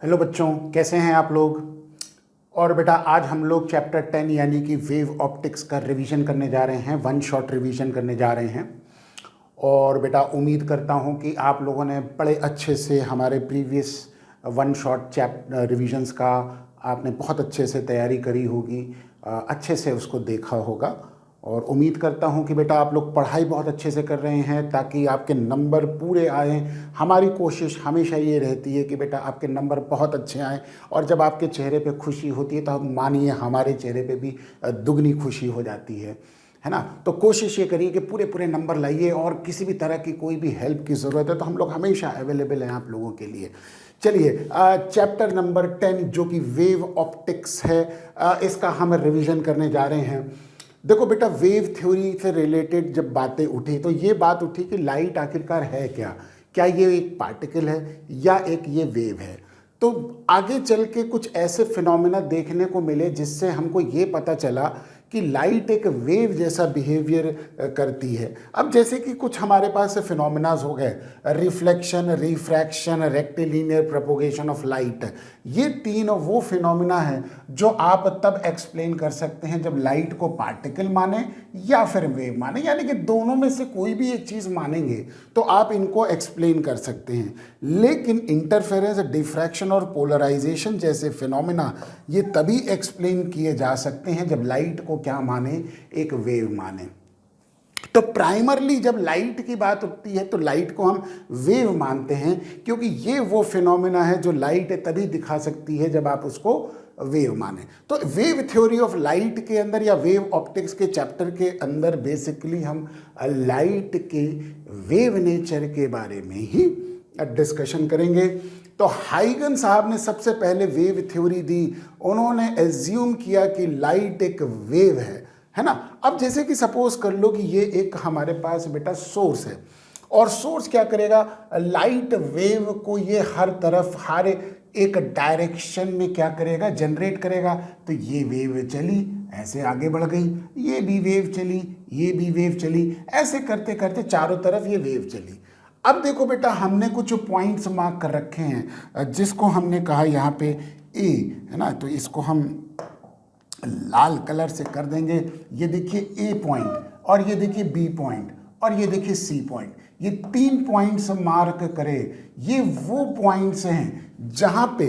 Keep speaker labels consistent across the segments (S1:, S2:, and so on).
S1: Hello बच्चों, कैसे हैं आप लोग। और बेटा आज हम लोग चैप्टर 10 यानी कि वेव ऑप्टिक्स का रिवीजन करने जा रहे हैं, वन शॉट रिवीजन करने जा रहे हैं। और बेटा उम्मीद करता हूं कि आप लोगों ने बड़े अच्छे से हमारे प्रीवियस वन शॉट रिवीजन्स का आपने बहुत अच्छे से तैयारी करी होगी, अच्छे से उसको देखा होगा। और उम्मीद करता हूं कि बेटा आप लोग पढ़ाई बहुत अच्छे से कर रहे हैं ताकि आपके नंबर पूरे आएँ। हमारी कोशिश हमेशा ये रहती है कि बेटा आपके नंबर बहुत अच्छे आएँ, और जब आपके चेहरे पे खुशी होती है तो हम मानिए हमारे चेहरे पे भी दुगनी खुशी हो जाती है ना। तो कोशिश ये करिए कि पूरे पूरे नंबर लाइए, और किसी भी तरह की कोई भी हेल्प की ज़रूरत है तो हम लोग हमेशा अवेलेबल हैं आप लोगों के लिए। चलिए चैप्टर नंबर 10 जो कि वेव ऑप्टिक्स है, इसका हम रिवीजन करने जा रहे हैं। देखो बेटा, वेव थ्योरी से रिलेटेड जब बातें उठी तो ये बात उठी कि लाइट आखिरकार है क्या, क्या ये एक पार्टिकल है या एक ये वेव है। तो आगे चल के कुछ ऐसे फिनोमेना देखने को मिले जिससे हमको ये पता चला कि लाइट एक वेव जैसा बिहेवियर करती है। अब जैसे कि कुछ हमारे पास फिनोमेनाज हो गए, reflection, refraction, rectilinear propagation of light. ये तीन वो फिनोमेना हैं जो आप तब एक्सप्लेन कर सकते हैं जब लाइट को पार्टिकल माने या फिर वेव माने, यानी कि दोनों में से कोई भी एक चीज़ मानेंगे तो आप इनको एक्सप्लेन कर सकते हैं। लेकिन इंटरफेरेंस, डिफ्रैक्शन और पोलराइजेशन जैसे फिनोमेना ये तभी एक्सप्लेन किए जा सकते हैं जब लाइट को क्या माने, एक वेव माने। तो प्राइमरली जब लाइट की बात उठती है तो लाइट को हम वेव मानते हैं, क्योंकि ये वो फिनोमेना है जो लाइट तभी दिखा सकती है जब आप उसको वेव माने। तो वेव थ्योरी ऑफ लाइट के अंदर या वेव ऑप्टिक्स के चैप्टर के अंदर बेसिकली हम लाइट के वेव नेचर के बारे में ही डिस्कशन करेंगे। तो हाइगन साहब ने सबसे पहले वेव थ्योरी दी। उन्होंने एज्यूम किया कि लाइट एक वेव है ना। अब जैसे कि सपोज कर लो कि ये एक हमारे पास बेटा सोर्स है, और सोर्स क्या करेगा, लाइट वेव को ये हर तरफ हर एक डायरेक्शन में क्या करेगा, जनरेट करेगा। तो ये वेव चली, ऐसे आगे बढ़ गई, ये भी वेव चली, ये भी वेव चली, ऐसे करते करते चारों तरफ ये वेव चली। अब देखो बेटा, हमने कुछ पॉइंट्स मार्क कर रखे हैं जिसको हमने कहा यहाँ पे ए है ना, तो इसको हम लाल कलर से कर देंगे। ये देखिए ए पॉइंट, और ये देखिए बी पॉइंट, और ये देखिए सी पॉइंट। ये तीन पॉइंट्स मार्क करें। ये वो पॉइंट्स हैं जहां पे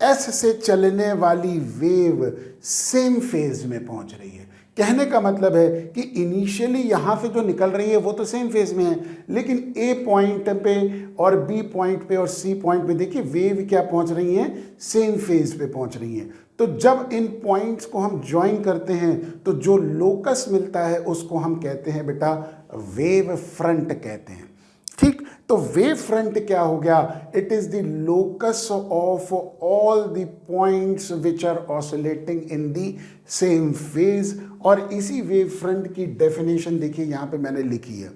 S1: एस से चलने वाली वेव सेम फेज में पहुंच रही है। कहने का मतलब है कि इनिशियली यहाँ से जो निकल रही है वो तो सेम फेज में है, लेकिन ए पॉइंट पे और बी पॉइंट पे और सी पॉइंट पे देखिए वेव क्या पहुंच रही हैं, सेम फेज पे पहुंच रही हैं। तो जब इन पॉइंट्स को हम ज्वाइन करते हैं तो जो लोकस मिलता है उसको हम कहते हैं बेटा वेव फ्रंट कहते हैं। ठीक, तो वेव फ्रंट क्या हो गया, it is the locus of all the points which are oscillating in the same phase. और इसी वेव फ्रंट की डेफिनेशन देखिए यहाँ पे मैंने लिखी है,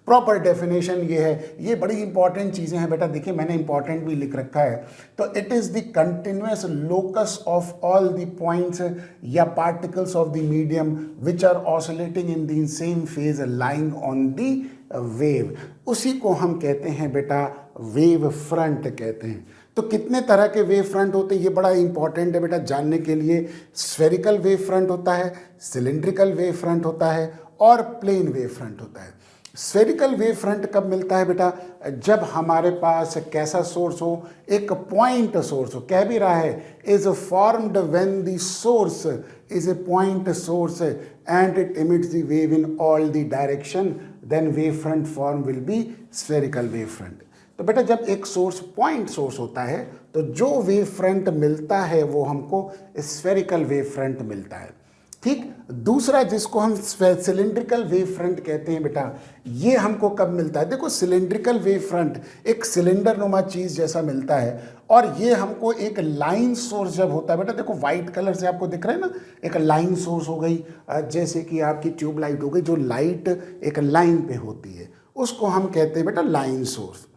S1: प्रॉपर डेफिनेशन ये है। ये बड़ी इंपॉर्टेंट चीज़ें हैं बेटा, देखिए मैंने इंपॉर्टेंट भी लिख रखा है। तो it is the continuous locus of all the points या particles of the medium which are oscillating in the same phase lying on the wave. उसी को हम कहते हैं बेटा वेव फ्रंट कहते हैं। तो कितने तरह के वेव फ्रंट होते हैं ये बड़ा इंपॉर्टेंट है बेटा जानने के लिए। स्फेरिकल वेव फ्रंट होता है, सिलेंड्रिकल वेव फ्रंट होता है, और प्लेन वेव फ्रंट होता है। स्फेरिकल वेव फ्रंट कब मिलता है बेटा, जब हमारे पास कैसा सोर्स हो, एक पॉइंट सोर्स हो। कह भी रहा है is formed when the source is a point source and it emits the wave in all the direction, then wave front form will be spherical wave front. तो बेटा जब एक सोर्स पॉइंट सोर्स होता है तो जो वेव फ्रंट मिलता है वो हमको स्फेरिकल वेव फ्रंट मिलता है। ठीक, दूसरा जिसको हम सिलेंड्रिकल वेव फ्रंट कहते हैं बेटा, ये हमको कब मिलता है, देखो सिलेंड्रिकल वेव फ्रंट एक सिलेंडर नुमा चीज़ जैसा मिलता है, और ये हमको एक लाइन सोर्स जब होता है बेटा, देखो वाइट कलर से आपको दिख रहा है ना, एक लाइन सोर्स हो गई, जैसे कि आपकी ट्यूब लाइट हो गई, जो लाइट एक लाइन पे होती है उसको हम कहते हैं बेटा लाइन सोर्स।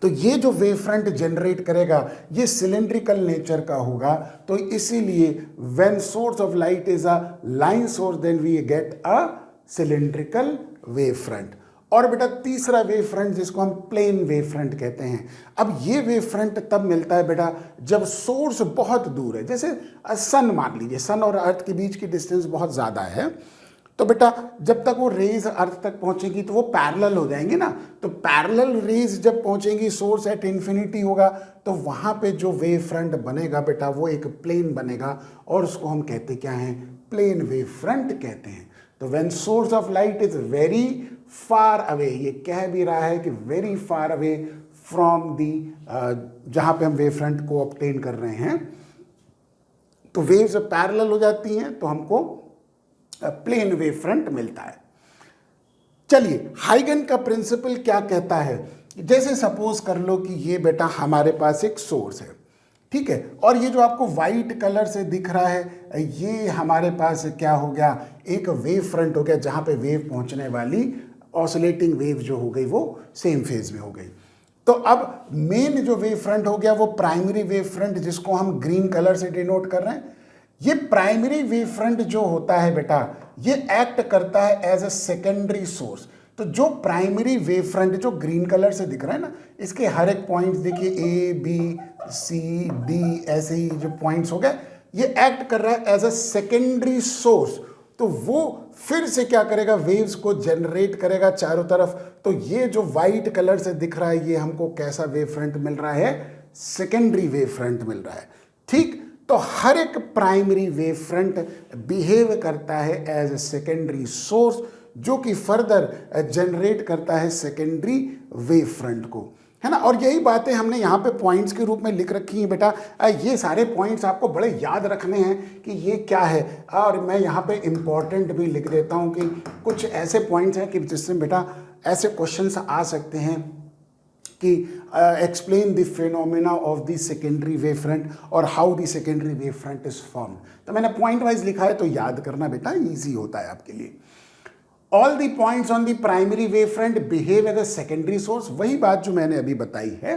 S1: तो ये जो वेव फ्रंट जनरेट करेगा ये सिलेंड्रिकल नेचर का होगा। तो इसीलिए when source of light is a line source then we get a cylindrical wave front. और बेटा तीसरा वेव फ्रंट जिसको हम प्लेन वेव फ्रंट कहते हैं। अब ये वेव फ्रंट तब मिलता है बेटा जब सोर्स बहुत दूर है, जैसे सन मान लीजिए, सन और अर्थ के बीच की डिस्टेंस बहुत ज़्यादा है, तो बेटा जब तक वो रेज अर्थ तक पहुंचेगी तो वो पैरेलल हो जाएंगे ना, तो पैरेलल रेज जब पहुंचेंगी, सोर्स एट इन्फिनिटी होगा, तो वहां पे जो वेव फ्रंट बनेगा बेटा वो एक प्लेन बनेगा, और उसको हम कहते क्या हैं, प्लेन वेव फ्रंट कहते हैं। तो when source of light is very far away, ये कह भी रहा है कि very far away from the, जहां पे हम वेव फ्रंट को ऑब्टेन कर रहे हैं, तो वेव्स पैरेलल हो जाती हैं, तो हमको प्लेन वेव फ्रंट मिलता है। चलिए, हाइगन का प्रिंसिपल क्या कहता है, जैसे सपोज कर लो कि ये बेटा हमारे पास एक सोर्स है, ठीक है, और ये जो आपको वाइट कलर से दिख रहा है ये हमारे पास क्या हो गया, एक वेव फ्रंट हो गया, जहां पे वेव पहुंचने वाली ऑसिलेटिंग वेव जो हो गई वो सेम फेज में हो गई। तो अब मेन जो वेव फ्रंट हो गया वो प्राइमरी वेव फ्रंट, जिसको हम ग्रीन कलर से डिनोट कर रहे हैं। ये प्राइमरी वेव फ्रंट जो होता है बेटा, ये एक्ट करता है एज अ सेकेंडरी सोर्स। तो जो प्राइमरी वेव फ्रंट जो ग्रीन कलर से दिख रहा है ना, इसके हर एक पॉइंट्स देखिए, ए बी सी डी, ऐसे ही जो पॉइंट्स हो गए, ये एक्ट कर रहा है एज अ सेकेंडरी सोर्स। तो वो फिर से क्या करेगा, वेव्स को जनरेट करेगा चारों तरफ। तो ये जो वाइट कलर से दिख रहा है, ये हमको कैसा वेव फ्रंट मिल रहा है, सेकेंडरी वेव फ्रंट मिल रहा है, ठीक। तो हर एक प्राइमरी वेव फ्रंट बिहेव करता है एज ए सेकेंडरी सोर्स, जो कि फर्दर जनरेट करता है सेकेंडरी वेव फ्रंट को, है ना। और यही बातें हमने यहाँ पे पॉइंट्स के रूप में लिख रखी हैं बेटा। ये सारे पॉइंट्स आपको बड़े याद रखने हैं कि ये क्या है, और मैं यहाँ पे इम्पॉर्टेंट भी लिख देता हूँ कि कुछ ऐसे पॉइंट्स हैं कि जिससे बेटा ऐसे क्वेश्चंस आ सकते हैं कि explain the phenomena of the secondary wave front और how the secondary wave front is form. तो मैंने पॉइंट वाइज लिखा है, तो याद करना बेटा ईजी होता है आपके लिए। All the points on the primary wave front behave as a secondary source, वही बात जो मैंने अभी बताई है,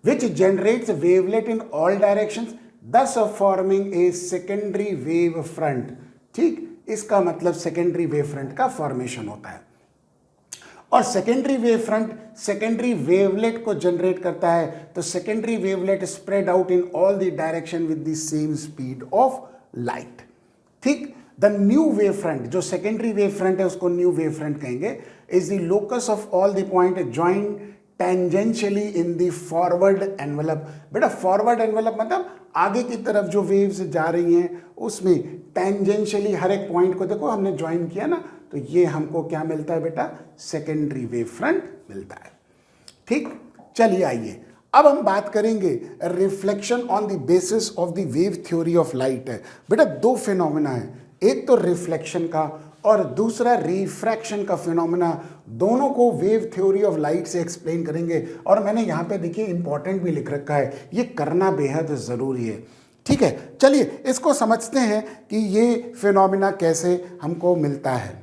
S1: which generates wavelet in all directions, thus forming a secondary wave front, ठीक। इसका मतलब सेकेंडरी वेव फ्रंट का फॉर्मेशन होता है। और secondary wave front secondary wavelet को जनरेट करता है, तो secondary wavelet spread out in all the direction with the same speed of light, ठीक। द न्यू वेव फ्रंट, जो सेकेंडरी वेव फ्रंट है उसको न्यू वेव फ्रंट कहेंगे, is the locus of all the point joint tangentially in the forward envelope. बेटा forward envelope मतलब आगे की तरफ जो वेव्स जा रही हैं उसमें टेंजेंशियली हर एक पॉइंट को देखो हमने ज्वाइन किया ना, तो ये हमको क्या मिलता है बेटा, सेकेंडरी वेव फ्रंट मिलता है, ठीक। चलिए आइए अब हम बात करेंगे reflection on the basis of the wave theory of light है। बेटा दो फिनोमेना है, एक तो रिफ्लेक्शन का और दूसरा रिफ्रैक्शन का फिनोमेना, दोनों को वेव थ्योरी ऑफ लाइट से एक्सप्लेन करेंगे। और मैंने यहाँ पे देखिए इंपॉर्टेंट भी लिख रखा है, ये करना बेहद ज़रूरी है, ठीक है। चलिए इसको समझते हैं कि ये फिनोमेना कैसे हमको मिलता है।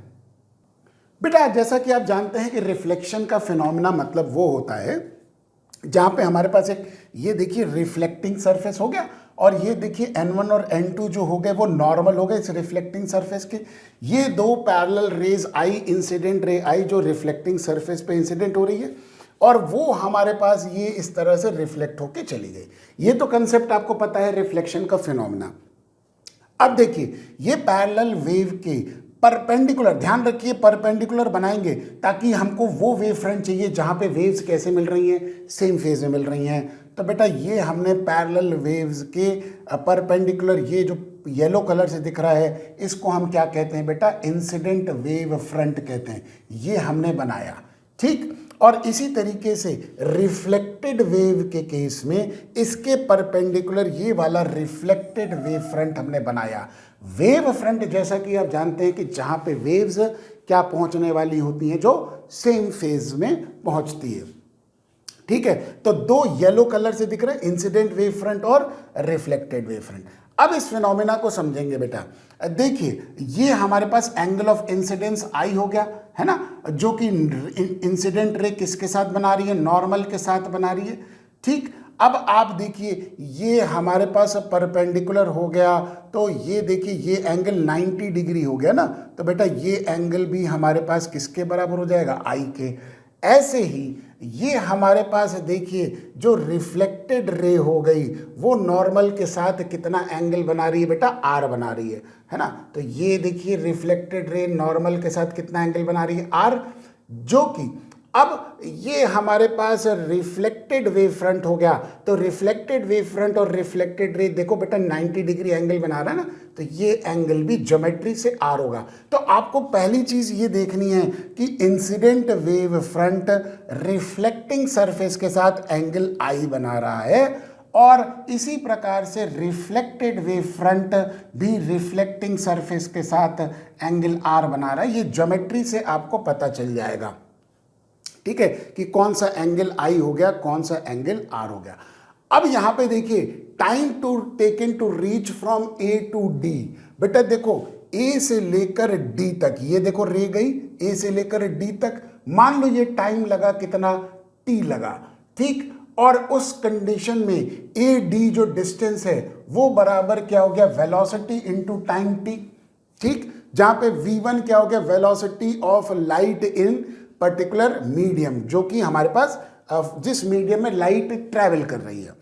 S1: बेटा जैसा कि आप जानते हैं कि रिफ्लेक्शन का फिनोमेना मतलब वो होता है जहाँ पे हमारे पास एक, ये देखिए रिफ्लेक्टिंग सरफेस हो गया, और ये देखिए N1 और N2 जो हो गए वो नॉर्मल हो गए इस रिफ्लेक्टिंग सरफेस के। ये दो पैरेलल रेज आई, इंसिडेंट रे आई जो रिफ्लेक्टिंग सरफेस पे इंसिडेंट हो रही है, और वो हमारे पास ये इस तरह से रिफ्लेक्ट होके चली गई। ये तो कंसेप्ट आपको पता है रिफ्लेक्शन का फिनोमेना। अब देखिए ये पैरेलल वेव के परपेंडिकुलर, ध्यान रखिए परपेंडिकुलर बनाएंगे ताकि हमको वो वेव फ्रंट चाहिए जहां पे वेव्स कैसे मिल रही हैं, सेम फेज में मिल रही हैं। तो बेटा ये हमने पैरेलल वेव्स के परपेंडिकुलर, ये जो येलो कलर से दिख रहा है इसको हम क्या कहते हैं बेटा, इंसिडेंट वेव फ्रंट कहते हैं, ये हमने बनाया, ठीक। और इसी तरीके से रिफ्लेक्टेड वेव के केस में इसके परपेंडिकुलर ये वाला रिफ्लेक्टेड वेव फ्रंट हमने बनाया। वेव फ्रंट जैसा कि आप जानते हैं कि जहां पे वेव्स क्या पहुंचने वाली होती हैं, जो सेम फेज में पहुंचती है, ठीक है। तो दो येलो कलर से दिख रहे हैं, इंसिडेंट वेव फ्रंट और रिफ्लेक्टेड वेव फ्रंट। अब इस फिनोमेना को समझेंगे बेटा। देखिए ये हमारे पास एंगल ऑफ इंसिडेंस आई हो गया, है ना, जो कि इंसिडेंट रे किसके साथ बना रही है, नॉर्मल के साथ बना रही है, ठीक। अब आप देखिए ये हमारे पास परपेंडिकुलर हो गया, तो ये देखिए ये एंगल 90 डिग्री हो गया ना, तो बेटा ये एंगल भी हमारे पास किसके बराबर हो जाएगा, आई के। ऐसे ही ये हमारे पास देखिए जो रिफ्लेक्टेड रे हो गई वो नॉर्मल के साथ कितना एंगल बना रही है बेटा, आर बना रही है ना। तो ये देखिए रिफ्लेक्टेड रे नॉर्मल के साथ कितना एंगल बना रही है, आर, जो कि अब ये हमारे पास रिफ्लेक्टेड वेव फ्रंट हो गया। तो रिफ्लेक्टेड वेव फ्रंट और रिफ्लेक्टेड रे देखो बेटा 90 डिग्री एंगल बना रहा है ना, तो ये एंगल भी ज्योमेट्री से आर होगा। तो आपको पहली चीज ये देखनी है कि incident wave front reflecting surface के साथ एंगल आई बना रहा है, और इसी प्रकार से रिफ्लेक्टेड वेव फ्रंट भी रिफ्लेक्टिंग सरफेस के साथ एंगल आर बना रहा है। ये ज्योमेट्री से आपको पता चल जाएगा, ठीक है, कि कौन सा एंगल आई हो गया, कौन सा एंगल आर हो गया। अब यहां पे देखिए time to taken to reach from A to D. बेटा देखो ए से लेकर डी तक, ये देखो रे गई ए से लेकर डी तक, मान लो ये टाइम लगा कितना, टी लगा, ठीक। और उस कंडीशन में ए डी जो डिस्टेंस है वो बराबर क्या हो गया, वेलोसिटी इनटू टाइम टी, ठीक। जहां पे v1 क्या हो गया, velocity of light in particular medium, जो कि हमारे पास जिस मीडियम में लाइट ट्रैवल कर रही है,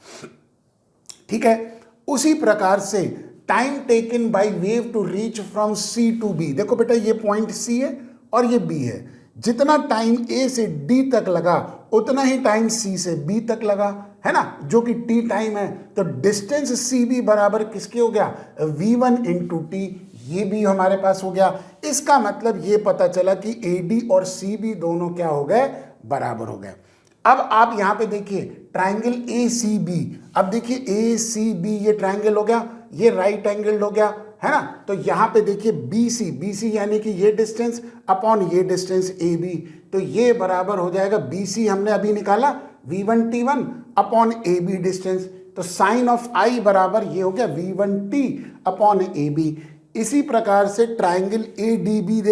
S1: ठीक है। उसी प्रकार से time taken by wave to reach from C to B, देखो बेटा ये पॉइंट सी है और ये बी है, जितना टाइम ए से डी तक लगा उतना ही टाइम सी से बी तक लगा, है ना, जो कि टी टाइम है। तो डिस्टेंस सी बी बराबर किसके हो गया, v1 इंटू टी, ये भी हमारे पास हो गया। इसका मतलब ये पता चला कि AD और CB दोनों क्या हो गए, बराबर हो गए। अब आप यहां पे देखिए ट्राइंगल ACB, अब देखिए ACB ये ट्राइंगल हो गया, ये राइट एंगल हो गया, है ना। तो यहां पे देखिए BC यानी कि ये डिस्टेंस अपॉन ये डिस्टेंस AB, तो ये बराबर हो जाएगा, BC हमने अभी निकाला V1T1 अपॉन AB डिस्टेंस, तो साइन ऑफ I बराबर ये हो गया V1T अपॉन AB। इसी प्रकार से ट्राइंगल ADB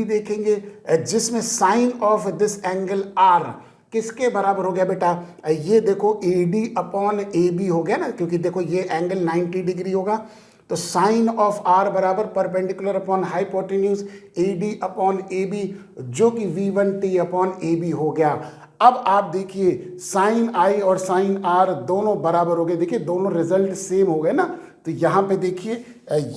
S1: देखेंगे, जिसमें sine of this angle R किसके बराबर हो गया बेटा, ये देखो AD अपॉन AB हो गया ना, क्योंकि देखो ये एंगल 90 डिग्री होगा, तो साइन ऑफ R बराबर perpendicular upon hypotenuse AD upon AB, जो कि V1T अपॉन AB हो गया। अब आप देखिए साइन I और साइन R दोनों बराबर हो गए, देखिए दोनों रिजल्ट सेम हो गए ना। तो यहाँ पे देखिए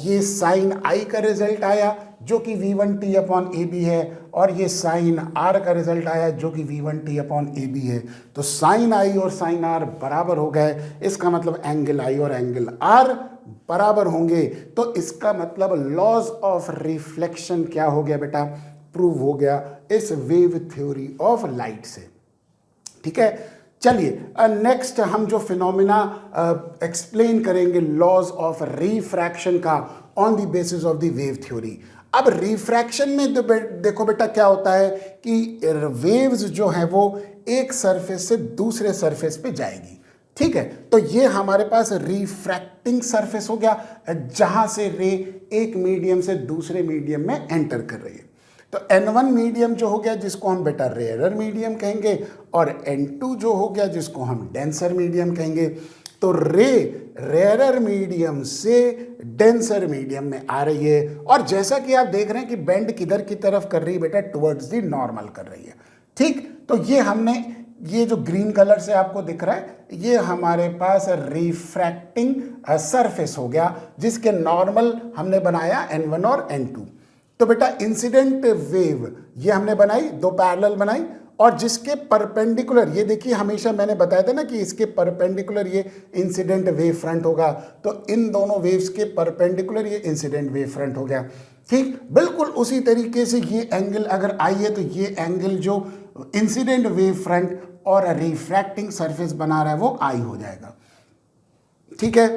S1: ये साइन I का रिजल्ट आया जो कि V1T अपॉन AB है, और ये साइन R का रिजल्ट आया जो कि V1T अपॉन AB है। तो साइन I और साइन R बराबर हो गए, इसका मतलब एंगल I और एंगल R बराबर होंगे। तो इसका मतलब लॉज ऑफ रिफ्लेक्शन क्या हो गया बेटा, प्रूव हो गया इस वेव थ्योरी ऑफ लाइट से, ठीक है। चलिए नेक्स्ट हम जो फिनोमिना एक्सप्लेन करेंगे लॉज ऑफ रिफ्रैक्शन का on the basis of the wave theory. अब रिफ्रैक्शन में तो देखो बेटा क्या होता है कि वेव्स जो है वो एक सरफेस से दूसरे सरफेस पे जाएगी, ठीक है। तो ये हमारे पास रिफ्रैक्टिंग सरफेस हो गया, जहां से रे एक मीडियम से दूसरे मीडियम में एंटर कर रही है। तो N1 मीडियम जो हो गया जिसको हम बेटा रेयरर मीडियम कहेंगे, और N2 जो हो गया जिसको हम डेंसर मीडियम कहेंगे। तो रे रेयरर मीडियम से डेंसर मीडियम में आ रही है, और जैसा कि आप देख रहे हैं कि बेंड किधर की तरफ कर रही है बेटा, टुवर्ड्स दी नॉर्मल कर रही है, ठीक। तो ये हमने ये जो ग्रीन कलर से आपको दिख रहा है ये हमारे पास रिफ्रैक्टिंग सरफेस हो गया, जिसके नॉर्मल हमने बनाया N1 और N2। तो बेटा इंसिडेंट वेव ये हमने बनाई, दो पैरेलल बनाई, और जिसके परपेंडिकुलर, ये देखिए हमेशा मैंने बताया था ना कि इसके परपेंडिकुलर ये इंसिडेंट वेव फ्रंट होगा, तो इन दोनों वेव्स के परपेंडिकुलर ये इंसिडेंट वेव फ्रंट हो गया, ठीक। बिल्कुल उसी तरीके से ये एंगल अगर आई है तो ये एंगल जो इंसिडेंट वेव फ्रंट और रिफ्रैक्टिंग सरफेस बना रहा है वो आई हो जाएगा, ठीक है।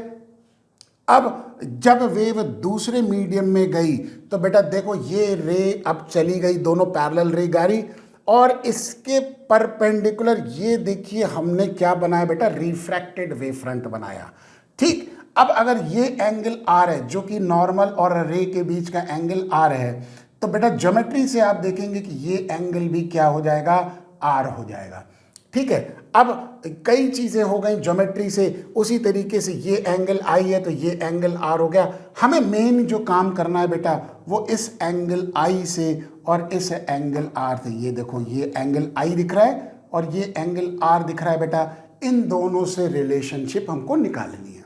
S1: अब जब वेव दूसरे मीडियम में गई तो बेटा देखो ये रे अब चली गई, दोनों पैरेलल रे गाड़ी, और इसके परपेंडिकुलर ये देखिए हमने क्या बनाया बेटा, रिफ्रैक्टेड वेव फ्रंट बनाया, ठीक। अब अगर ये एंगल आर है जो कि नॉर्मल और रे के बीच का एंगल आर है, तो बेटा ज्योमेट्री से आप देखेंगे कि ये एंगल भी क्या हो जाएगा, आर हो जाएगा। ठीक है। अब कई चीज़ें हो गई ज्योमेट्री से, उसी तरीके से ये एंगल आई है तो ये एंगल आर हो गया। हमें मेन जो काम करना है बेटा वो इस एंगल आई से और इस एंगल आर से, ये देखो ये एंगल आई दिख रहा है और ये एंगल आर दिख रहा है बेटा, इन दोनों से रिलेशनशिप हमको निकालनी है।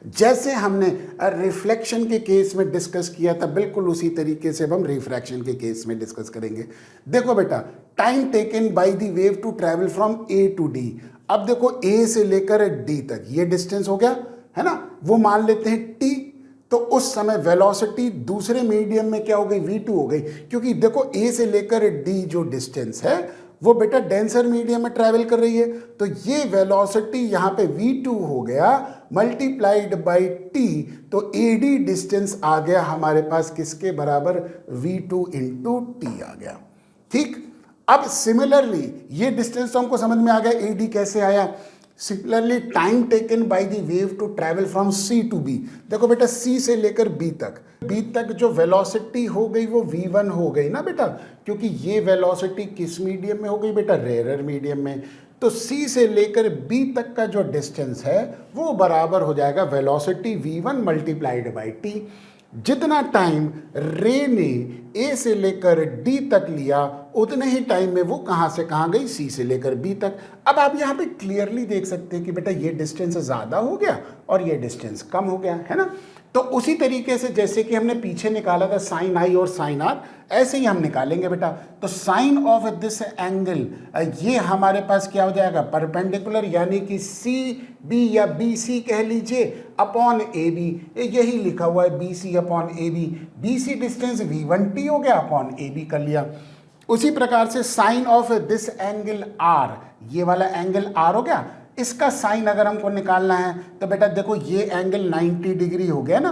S1: जैसे हमने रिफ्लेक्शन के केस में डिस्कस किया था, बिल्कुल उसी तरीके से अब हम रिफ्रैक्शन के केस में डिस्कस करेंगे। देखो बेटा, time taken by the wave to travel from A to D. अब देखो ए से लेकर डी तक ये डिस्टेंस हो गया है ना, वो मान लेते हैं टी। तो उस समय वेलोसिटी दूसरे मीडियम में क्या हो गई, v2 हो गई, क्योंकि देखो ए से लेकर डी जो डिस्टेंस है वो बेटा डेंसर मीडियम में ट्रैवल कर रही है। तो ये वेलोसिटी यहाँ पे v2 हो गया मल्टीप्लाइड बाई t, तो AD डिस्टेंस आ गया हमारे पास किसके बराबर, v2 इंटू टी आ गया। ठीक, अब सिमिलरली ये डिस्टेंस तो हमको समझ में आ गया AD कैसे आया। Similarly time taken by the wave to travel from C to B। देखो बेटा C से लेकर B तक जो वेलोसिटी हो गई वो v1 हो गई ना बेटा, क्योंकि ये वेलोसिटी किस मीडियम में हो गई बेटा, रेयर मीडियम में। तो C से लेकर B तक का जो डिस्टेंस है वो बराबर हो जाएगा velocity v1 multiplied by t। जितना टाइम रे ने ए से लेकर डी तक लिया उतने ही टाइम में वो कहाँ से कहाँ गई, सी से लेकर बी तक। अब आप यहाँ पे क्लियरली देख सकते हैं कि बेटा ये डिस्टेंस ज़्यादा हो गया और ये डिस्टेंस कम हो गया, है ना। तो उसी तरीके से जैसे कि हमने पीछे निकाला था साइन आई और साइन आर, ऐसे ही हम निकालेंगे बेटा। तो साइन ऑफ दिस एंगल ये हमारे पास क्या हो जाएगा, परपेंडिकुलर, यानी कि सी बी या बी सी कह लीजिए अपॉन ए बी, यही लिखा हुआ है B C upon A B. B C distance v1t हो गया अपॉन ए बी कर लिया। उसी प्रकार से sine of this angle R, ये वाला एंगल आर हो गया, इसका साइन अगर हमको निकालना है तो बेटा देखो ये एंगल 90 डिग्री हो गया ना,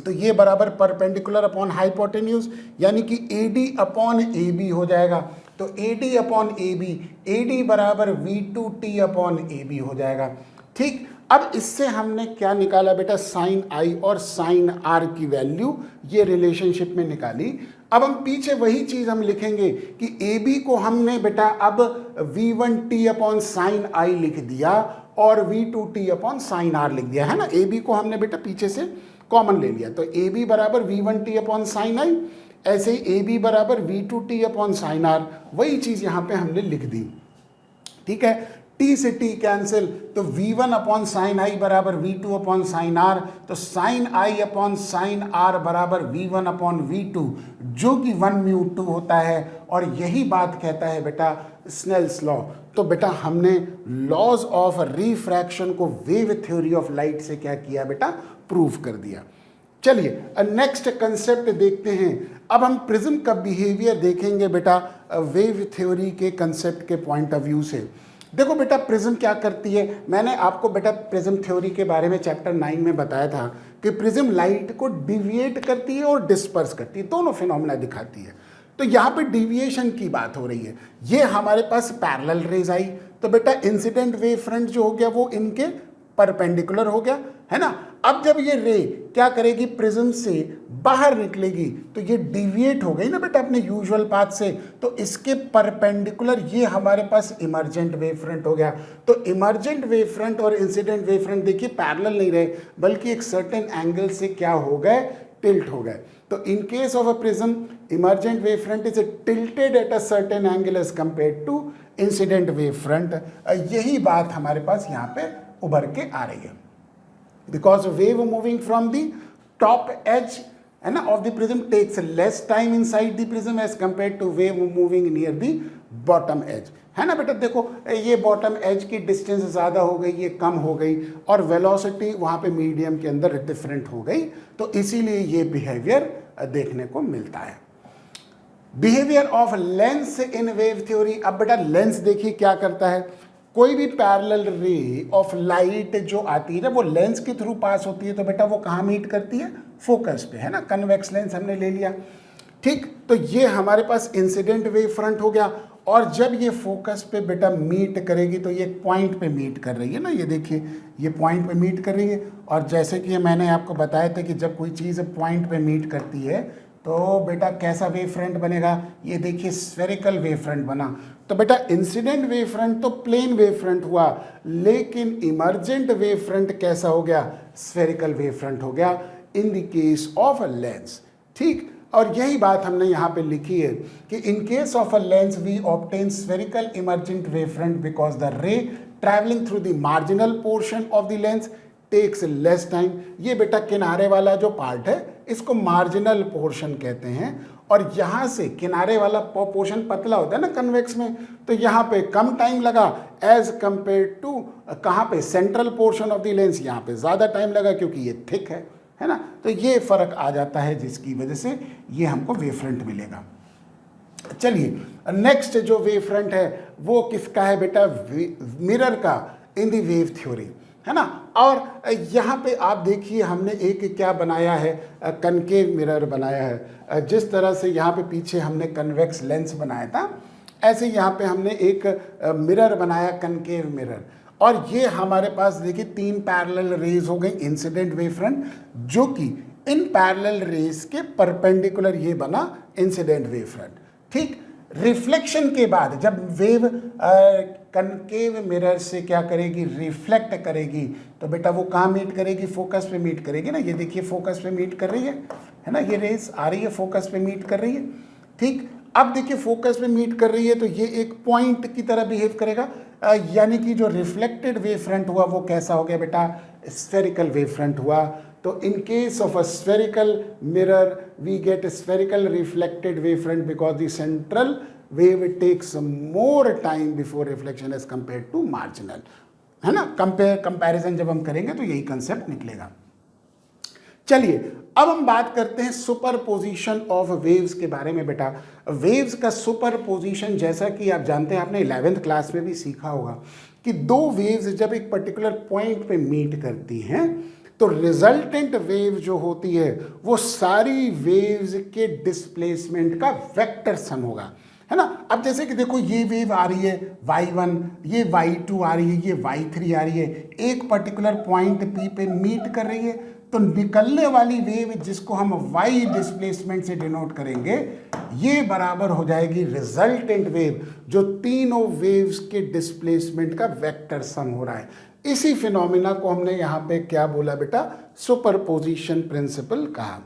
S1: तो ये बराबर परपेंडिकुलर अपॉन हाइपोटेन्यूज, यानी कि AD अपॉन AB हो जाएगा। तो AD अपॉन AB, AD बराबर v2t अपॉन AB हो जाएगा। ठीक, अब इससे हमने क्या निकाला बेटा, साइन आई और साइन आर की वैल्यू ये रिलेशनशिप में निकाली। अब हम पीछे वही चीज हम लिखेंगे कि ए बी को हमने बेटा अब v1t अपॉन साइन आई लिख दिया और v2t अपॉन साइन आर लिख दिया, है ना। ए बी को हमने बेटा पीछे से कॉमन ले लिया, तो ए बी बराबर v1t अपॉन साइन आई, ऐसे ही ए बी बराबर v2t अपॉन साइन आर, वही चीज यहाँ पे हमने लिख दी। ठीक है, t से t कैंसिल, तो v1 अपॉन साइन आई बराबर v2 अपॉन साइन आर, तो sine I upon sine R बराबर v1 अपॉन v2, जो कि 1/2 होता है। और यही बात कहता है बेटा स्नेल्स लॉ। तो बेटा हमने लॉज ऑफ रिफ्रैक्शन को वेव थ्योरी ऑफ लाइट से क्या किया बेटा, प्रूव कर दिया। चलिए नेक्स्ट कंसेप्ट देखते हैं। अब हम प्रिज्म का बिहेवियर देखेंगे बेटा वेव थ्योरी के कंसेप्ट के पॉइंट ऑफ व्यू से। देखो बेटा प्रिज्म क्या करती है, मैंने आपको बेटा प्रिज्म थ्योरी के बारे में चैप्टर 9 में बताया था कि प्रिज्म लाइट को डिविएट करती है और डिस्पर्स करती है, दोनों फिनोमेना दिखाती है। तो यहाँ पे डिविएशन की बात हो रही है। ये हमारे पास पैरेलल रेज आई, तो बेटा इंसिडेंट वेव फ्रंट जो हो गया वो इनके परपेंडिकुलर हो गया, है ना। अब जब ये रे क्या करेगी, प्रिज्म से बाहर निकलेगी, तो ये डिविएट हो गई ना बेटा अपने यूजुअल पाथ से, तो इसके परपेंडिकुलर ये हमारे पास इमर्जेंट वेव फ्रंट हो गया। तो इमर्जेंट वेव फ्रंट और इंसिडेंट वेव फ्रंट देखिए पैरेलल नहीं रहे, बल्कि एक सर्टेन एंगल से क्या हो गए, टिल्ट हो गए। तो in case of a prism emergent wave front is tilted at a certain angle as compared to incident wave front. यही बात हमारे पास यहाँ पे उभर के आ रही है, because wave moving from the top edge है ना of the prism takes less time inside the prism as compared to wave moving near the bottom edge, है ना बेटा। देखो ये बॉटम एज की डिस्टेंस ज़्यादा हो गई, ये कम हो गई, और वेलोसिटी वहाँ पे मीडियम के अंदर डिफरेंट हो गई, तो इसीलिए ये बिहेवियर देखने को मिलता है। Behaviour of lens in wave theory. अब बेटा लेंस देखिए क्या करता है, कोई भी पैरेलल रे ऑफ लाइट जो आती है जब वो लेंस के थ्रू पास होती है तो बेटा वो कहाँ मीट करती है, फोकस पे, है ना। कन्वेक्स लेंस हमने ले लिया, ठीक। तो ये हमारे पास इंसिडेंट वेव फ्रंट हो गया, और जब ये फोकस पे बेटा मीट करेगी तो ये पॉइंट पे मीट कर रही है ना, ये देखिए ये पॉइंट पे मीट कर रही है। और जैसे कि मैंने आपको बताया था कि जब कोई चीज़ पॉइंट पे मीट करती है तो बेटा कैसा वेव फ्रंट बनेगा, ये देखिए स्फेरिकल वेव फ्रंट बना। तो बेटा इंसिडेंट वेव फ्रंट तो प्लेन वेव फ्रंट हुआ, लेकिन इमर्जेंट वेव फ्रंट कैसा हो गया, स्फेरिकल वेव फ्रंट हो गया in the case of a lens. ठीक, और यही बात हमने यहाँ पे लिखी है कि in case of a lens we obtain spherical emergent wave front because the ray travelling through the marginal portion of the lens takes less time. ये बेटा किनारे वाला जो पार्ट है इसको मार्जिनल पोर्शन कहते हैं, और यहाँ से किनारे वाला पोर्शन पतला होता है ना कन्वेक्स में, तो यहाँ पे कम टाइम लगा एज कंपेयर टू कहाँ पे, central portion of the lens, यहाँ पे ज़्यादा टाइम लगा क्योंकि ये थिक है ना। तो ये फर्क आ जाता है जिसकी वजह से ये हमको वेव फ्रंट मिलेगा। चलिए नेक्स्ट जो वेव फ्रंट है वो किसका है बेटा, मिरर का इन दी वेव थ्योरी, है ना। और यहाँ पे आप देखिए हमने एक क्या बनाया है, कनकेव मिरर बनाया है। जिस तरह से यहाँ पे पीछे हमने कन्वेक्स लेंस बनाया था, ऐसे यहाँ पे हमने एक मिरर बनाया, कनकेव मिरर। और ये हमारे पास देखिए 3 पैरेलल रेज हो गई इंसिडेंट वेव फ्रंट, जो कि इन पैरेलल रेज के परपेंडिकुलर ये बना इंसिडेंट वेव फ्रंट। ठीक, रिफ्लेक्शन के बाद जब वेव कनकेव मिरर से क्या करेगी, रिफ्लेक्ट करेगी, तो बेटा वो कहाँ मीट करेगी, फोकस पे मीट करेगी ना। ये देखिए फोकस पे मीट कर रही है ना, ये रेज आ रही है फोकस पे मीट कर रही है। ठीक, अब देखिए फोकस पे मीट कर रही है तो ये एक पॉइंट की तरह बिहेव करेगा, यानी कि जो रिफ्लेक्टेड वेव फ्रंट हुआ वो कैसा हो गया बेटा, स्फेरिकल वेव फ्रंट हुआ। तो in case of a spherical mirror we get spherical reflected wave front because the central wave takes more time before reflection as compare to marginal, है ना। कंपैरिजन जब हम करेंगे तो यही कंसेप्ट निकलेगा। चलिए अब हम बात करते हैं सुपरपोजिशन ऑफ वेव्स के बारे में। बेटा वेव्स का सुपरपोजिशन, जैसा कि आप जानते हैं, आपने 11th क्लास में भी सीखा होगा कि 2 वेव्स जब एक पर्टिकुलर पॉइंट पे मीट करती हैं तो रिजल्टेंट वेव जो होती है वो सारी वेव्स के डिस्प्लेसमेंट का वेक्टर सम होगा, है ना। अब जैसे कि देखो ये वेव आ रही है y1, ये y2 आ रही है, ये y3 आ रही है, एक पर्टिकुलर पॉइंट P पे मीट कर रही है, तो निकलने वाली वेव जिसको हम y डिस्प्लेसमेंट से डिनोट करेंगे, ये बराबर हो जाएगी रिजल्टेंट वेव, जो तीनों वेव्स के डिस्प्लेसमेंट का वेक्टर सम हो रहा है। इसी फिनोमिना को हमने यहाँ पे क्या बोला बेटा, सुपरपोजिशन प्रिंसिपल कहा।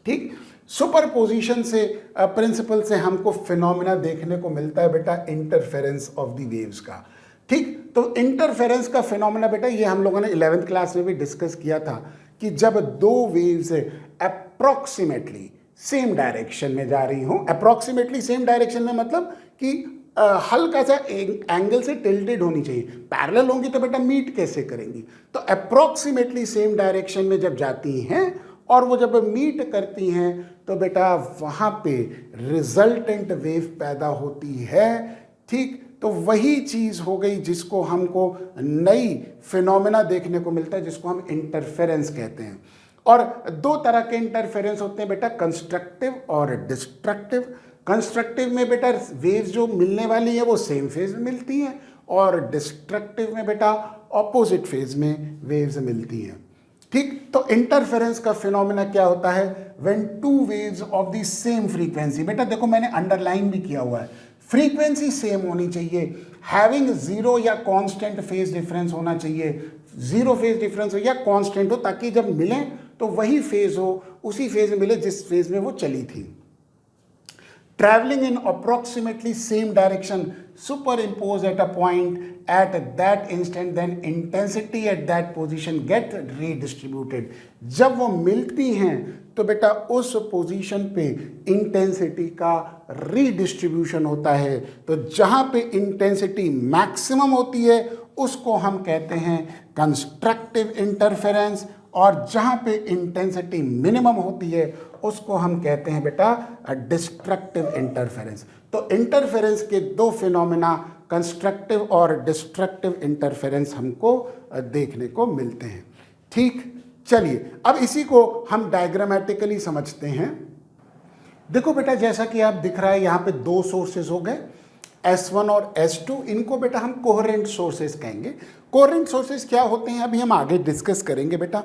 S1: ठीक, सुपरपोजिशन से प्रिंसिपल से हमको फिनोमिना देखने को मिलता है बेटा इंटरफेरेंस ऑफ द वेव्स का। ठीक, तो इंटरफेरेंस का फिनोमिना बेटा ये हम लोगों ने 11th क्लास में भी डिस्कस किया था कि जब 2 वेव्स अप्रॉक्सीमेटली सेम डायरेक्शन में जा रही हों, अप्रॉक्सीमेटली सेम डायरेक्शन में मतलब कि हल्का सा एंगल से टिल्टेड होनी चाहिए, पैरेलल होंगी तो बेटा मीट कैसे करेंगी, तो अप्रॉक्सीमेटली सेम डायरेक्शन में जब जाती हैं और वो जब मीट करती हैं तो बेटा वहाँ पे रिजल्टेंट वेव पैदा होती है। ठीक, तो वही चीज़ हो गई जिसको हमको नई फिनोमेना देखने को मिलता है, जिसको हम इंटरफेरेंस कहते हैं। और 2 तरह के इंटरफेरेंस होते हैं बेटा, कंस्ट्रक्टिव और डिस्ट्रक्टिव। कंस्ट्रक्टिव में बेटा वेव्स जो मिलने वाली है वो सेम फेज में मिलती हैं, और डिस्ट्रक्टिव में बेटा ऑपोजिट फेज में वेव्स मिलती हैं। ठीक, तो इंटरफेरेंस का फिनोमेना क्या होता है, when 2 waves of the same frequency, बेटा देखो मैंने अंडरलाइन भी किया हुआ है, फ्रीक्वेंसी सेम होनी चाहिए, हैविंग 0 या कांस्टेंट फेज डिफरेंस होना चाहिए, 0 फेज डिफरेंस हो या कांस्टेंट हो, ताकि जब मिलें तो वही फेज हो, उसी फेज में मिले जिस फेज में वो चली थी। Traveling in approximately same direction, superimposed at a point at that instant, then intensity at that position get redistributed. जब वो मिलती हैं तो बेटा उस पोजीशन पे इंटेंसिटी का रीडिस्ट्रीब्यूशन होता है। तो जहाँ पे इंटेंसिटी मैक्सिमम होती है उसको हम कहते हैं कंस्ट्रक्टिव इंटरफेरेंस, और जहाँ पे इंटेंसिटी मिनिमम होती है उसको हम कहते हैं बेटा डिस्ट्रक्टिव इंटरफेरेंस। तो इंटरफेरेंस के 2 फिनोमेना कंस्ट्रक्टिव और डिस्ट्रक्टिव इंटरफेरेंस हमको देखने को मिलते हैं। ठीक, चलिए अब इसी को हम डायग्रामेटिकली समझते हैं। देखो बेटा जैसा कि आप दिख रहा है यहाँ पे 2 सोर्सेज हो गए, S1 और S2, इनको बेटा हम कोहेरेंट सोर्सेस कहेंगे। कोहेरेंट सोर्सेस क्या होते हैं अभी हम आगे डिस्कस करेंगे बेटा।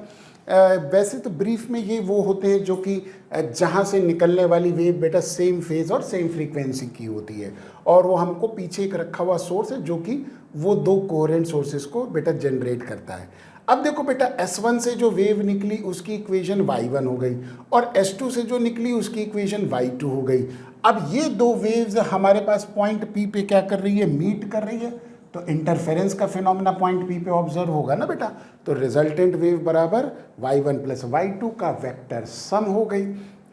S1: वैसे तो ब्रीफ में ये वो होते हैं जो कि जहाँ से निकलने वाली वेव बेटा सेम फेज और सेम फ्रीक्वेंसी की होती है, और वो हमको पीछे एक रखा हुआ सोर्स है जो कि वो दो कोहेरेंट सोर्सेस को बेटा जनरेट करता है। अब देखो बेटा S1 से जो वेव निकली उसकी इक्वेशन y1 हो गई, और S2 से जो निकली उसकी इक्वेशन y2 हो गई। अब ये दो वेव्स हमारे पास पॉइंट P पे क्या कर रही है, मीट कर रही है, तो इंटरफेरेंस का फिनोमेना पॉइंट P पे ऑब्जर्व होगा ना बेटा। तो रिजल्टेंट वेव बराबर y1 प्लस y2 का वेक्टर सम हो गई,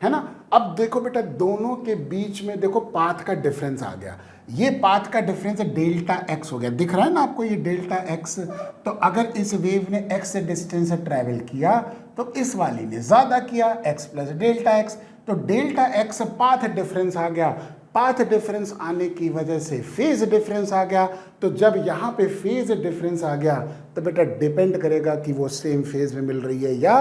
S1: है ना। अब देखो बेटा दोनों के बीच में देखो पाथ का डिफरेंस आ गया, ये पाथ का डिफरेंस डेल्टा x हो गया, दिख रहा है ना आपको ये डेल्टा x। तो अगर इस वेव ने x डिस्टेंस ट्रैवल किया तो इस वाली ने ज़्यादा किया, x प्लस डेल्टा x, तो डेल्टा x पाथ डिफरेंस आ गया। पाथ डिफरेंस आने की वजह से फेज डिफरेंस आ गया। तो जब यहाँ पे फेज डिफरेंस आ गया तो बेटा डिपेंड करेगा कि वो सेम फेज में मिल रही है या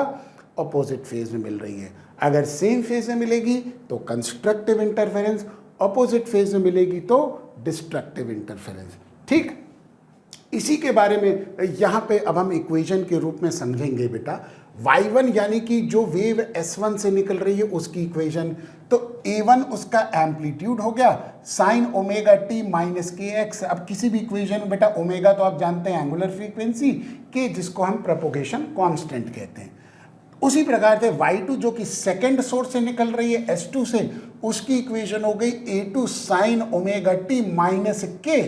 S1: अपोजिट फेज में मिल रही है। अगर सेम फेज में मिलेगी तो कंस्ट्रक्टिव इंटरफेरेंस, अपोजिट फेज में मिलेगी तो डिस्ट्रक्टिव इंटरफेरेंस। ठीक, इसी के बारे में यहाँ पे अब हम इक्वेशन के रूप में समझेंगे बेटा। y1 यानी कि जो वेव S1 से निकल रही है उसकी इक्वेशन, तो A1 उसका एम्पलीट्यूड हो गया sign omega t minus k x. अब किसी भी इक्वेशन में बेटा ओमेगा तो आप जानते हैं एंगुलर फ्रीक्वेंसी के, जिसको हम प्रोपोगेशन कांस्टेंट कहते हैं। उसी प्रकार से y2 जो कि सेकेंड सोर्स से निकल रही है S2 से, उसकी इक्वेशन हो गई A2 sine omega t minus के।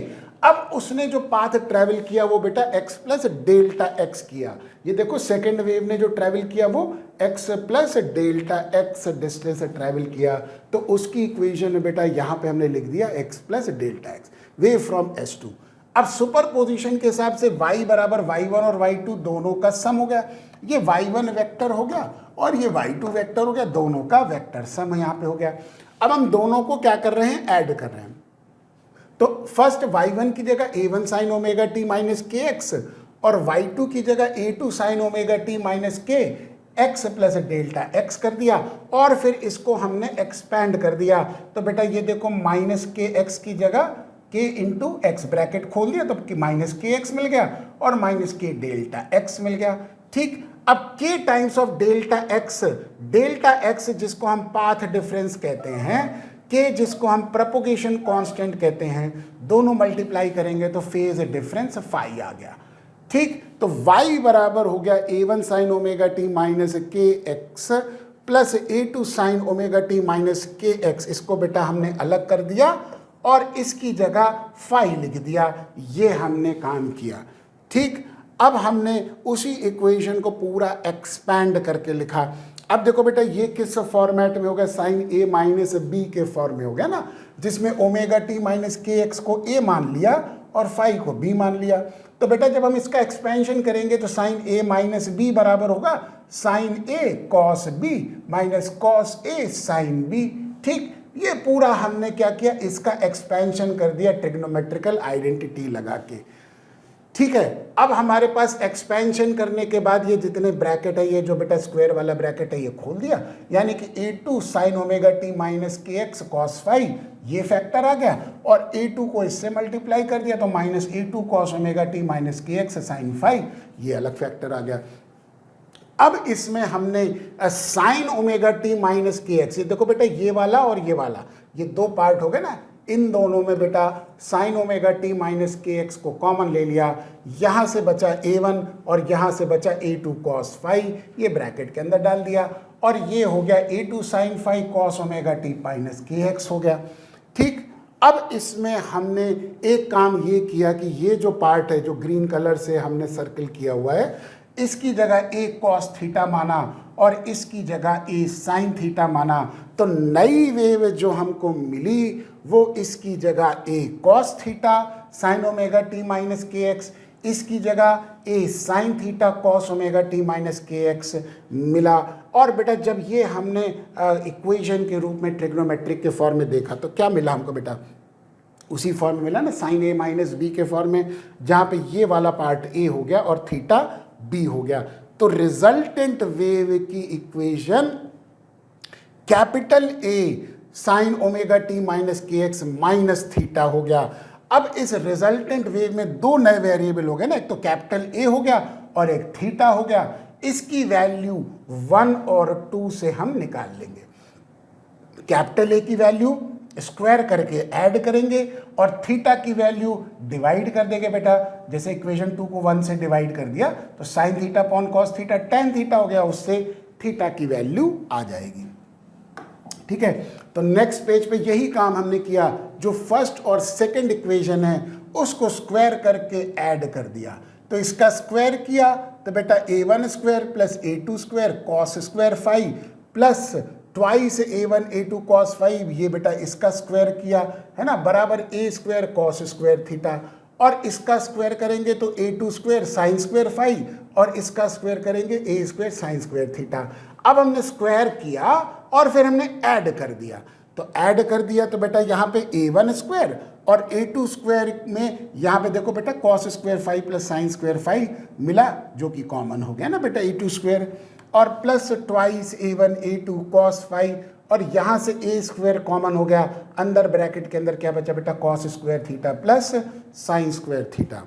S1: अब उसने जो पाथ ट्रैवल किया वो बेटा x प्लस डेल्टा x किया। ये देखो सेकेंड वेव ने जो ट्रैवल किया वो x plus delta x distance travel किया, तो उसकी इक्वेशन बेटा यहाँ पे हमने लिख दिया x plus delta x, wave from S2। अब सुपर पोजिशन के हिसाब से y बराबर y1 और y2 दोनों का सम हो गया। ये y1 वेक्टर हो गया और ये y2 वेक्टर हो गया, दोनों का वेक्टर सम यहाँ पे हो गया। अब हम दोनों को क्या कर रहे हैं, ऐड कर रहे हैं। तो फर्स्ट y1 की जगह a1 sine omega t minus k x, और y2 की जगह a2 sine omega t minus k x plus delta x कर दिया, और फिर इसको हमने एक्सपैंड कर दिया। तो बेटा ये देखो माइनस के एक्स की जगह k इंटू एक्स, ब्रैकेट खोल दिया तो माइनस के एक्स मिल गया और माइनस के डेल्टा एक्स मिल गया। ठीक, अब k times of delta x जिसको हम पाथ डिफरेंस कहते हैं, k जिसको हम प्रोपोगेशन कांस्टेंट कहते हैं, दोनों मल्टीप्लाई करेंगे तो फेज डिफरेंस फाई आ गया। ठीक, तो y बराबर हो गया a1 sine omega t minus k x plus a2 sine omega t minus k x. इसको बेटा हमने अलग कर दिया और इसकी जगह फाई लिख दिया, ये हमने काम किया। ठीक, अब हमने उसी इक्वेशन को पूरा एक्सपैंड करके लिखा। अब देखो बेटा ये किस फॉर्मेट में हो गया, साइन ए माइनस बी के फॉर्म में हो गया ना, जिसमें omega t minus k x को ए मान लिया और फाई को बी मान लिया। तो बेटा जब हम इसका एक्सपेंशन करेंगे तो साइन ए माइनस बी बराबर होगा sign A cos B minus cos A sine B. ठीक, ये पूरा हमने क्या किया, इसका एक्सपेंशन कर दिया ट्रिग्नोमेट्रिकल आइडेंटिटी लगा के। ठीक है, अब हमारे पास एक्सपेंशन करने के बाद ये जितने ब्रैकेट है, ये जो बेटा स्क्वायर वाला ब्रैकेट है ये खोल दिया, यानी कि a2 sine omega t minus k x cos phi, ये फैक्टर आ गया, और a2 को इससे मल्टीप्लाई कर दिया तो minus a2 cos omega t minus k x sine phi, ये अलग फैक्टर आ गया। अब इसमें हमने sign omega t minus k x, ये देखो बेटा ये वाला और ये वाला, ये दो पार्ट हो गए ना, इन दोनों में बेटा sign omega t minus k x को कॉमन ले लिया, यहाँ से बचा a1 और यहाँ से बचा a2 कॉस फाई, ये ब्रैकेट के अंदर डाल दिया, और ये हो गया a2 sine phi cos omega t minus k x हो गया। ठीक, अब इसमें हमने एक काम ये किया कि ये जो पार्ट है जो ग्रीन कलर से हमने सर्कल किया हुआ है, इसकी जगह a कॉस थीटा माना और इसकी जगह a साइन थीटा माना, तो नई वेव जो हमको मिली वो इसकी जगह a cos theta sine omega t minus k x, इसकी जगह a sine theta cos omega t minus k x मिला। और बेटा जब ये हमने इक्वेशन के रूप में ट्रिग्नोमेट्रिक के फॉर्म में देखा तो क्या मिला हमको बेटा, उसी फॉर्म में मिला ना, साइन ए माइनस बी के फॉर्म में, जहाँ पे ये वाला पार्ट a हो गया और थीटा b हो गया। तो रिजल्टेंट वेव की equation capital A sign omega t minus k x minus theta हो गया। अब इस रिजल्टेंट वेव में दो नए वेरिएबल हो गए ना, एक तो कैपिटल ए हो गया और एक थीटा हो गया। इसकी वैल्यू 1 और 2 से हम निकाल लेंगे। कैपिटल ए की वैल्यू स्क्वायर करके ऐड करेंगे और थीटा की वैल्यू डिवाइड कर देंगे बेटा। जैसे इक्वेशन 2 को 1 से डिवाइड कर दिया तो sign theta upon cos theta tan theta हो गया, उससे थीटा की वैल्यू आ जाएगी। ठीक है, तो नेक्स्ट पेज पे यही काम हमने किया, जो फर्स्ट और सेकंड इक्वेशन है उसको स्क्वायर करके ऐड कर दिया। तो इसका स्क्वायर किया तो बेटा a1 square plus a2 square cos square 5 plus twice a1 a2 cos 5, ये बेटा इसका स्क्वायर किया है ना, बराबर a square cos square theta. और इसका स्क्वायर करेंगे तो a2 स्क्वायर साइन स्क्वायर 5 और इसका स्क्वायर करेंगे a square sine square theta. अब हमने स्क्वायर किया और फिर हमने ऐड कर दिया। तो ऐड कर दिया तो बेटा यहाँ पे a1 स्क्वायर और a2 स्क्वायर में यहाँ पे देखो बेटा cos square 5 plus sine square 5 मिला, जो कि कॉमन हो गया ना बेटा a2 स्क्वायर, और plus twice a1 a2 cos 5 और यहाँ से a स्क्वायर कॉमन हो गया। अंदर ब्रैकेट के अंदर क्या बचा बेटा cos square theta plus sine square theta.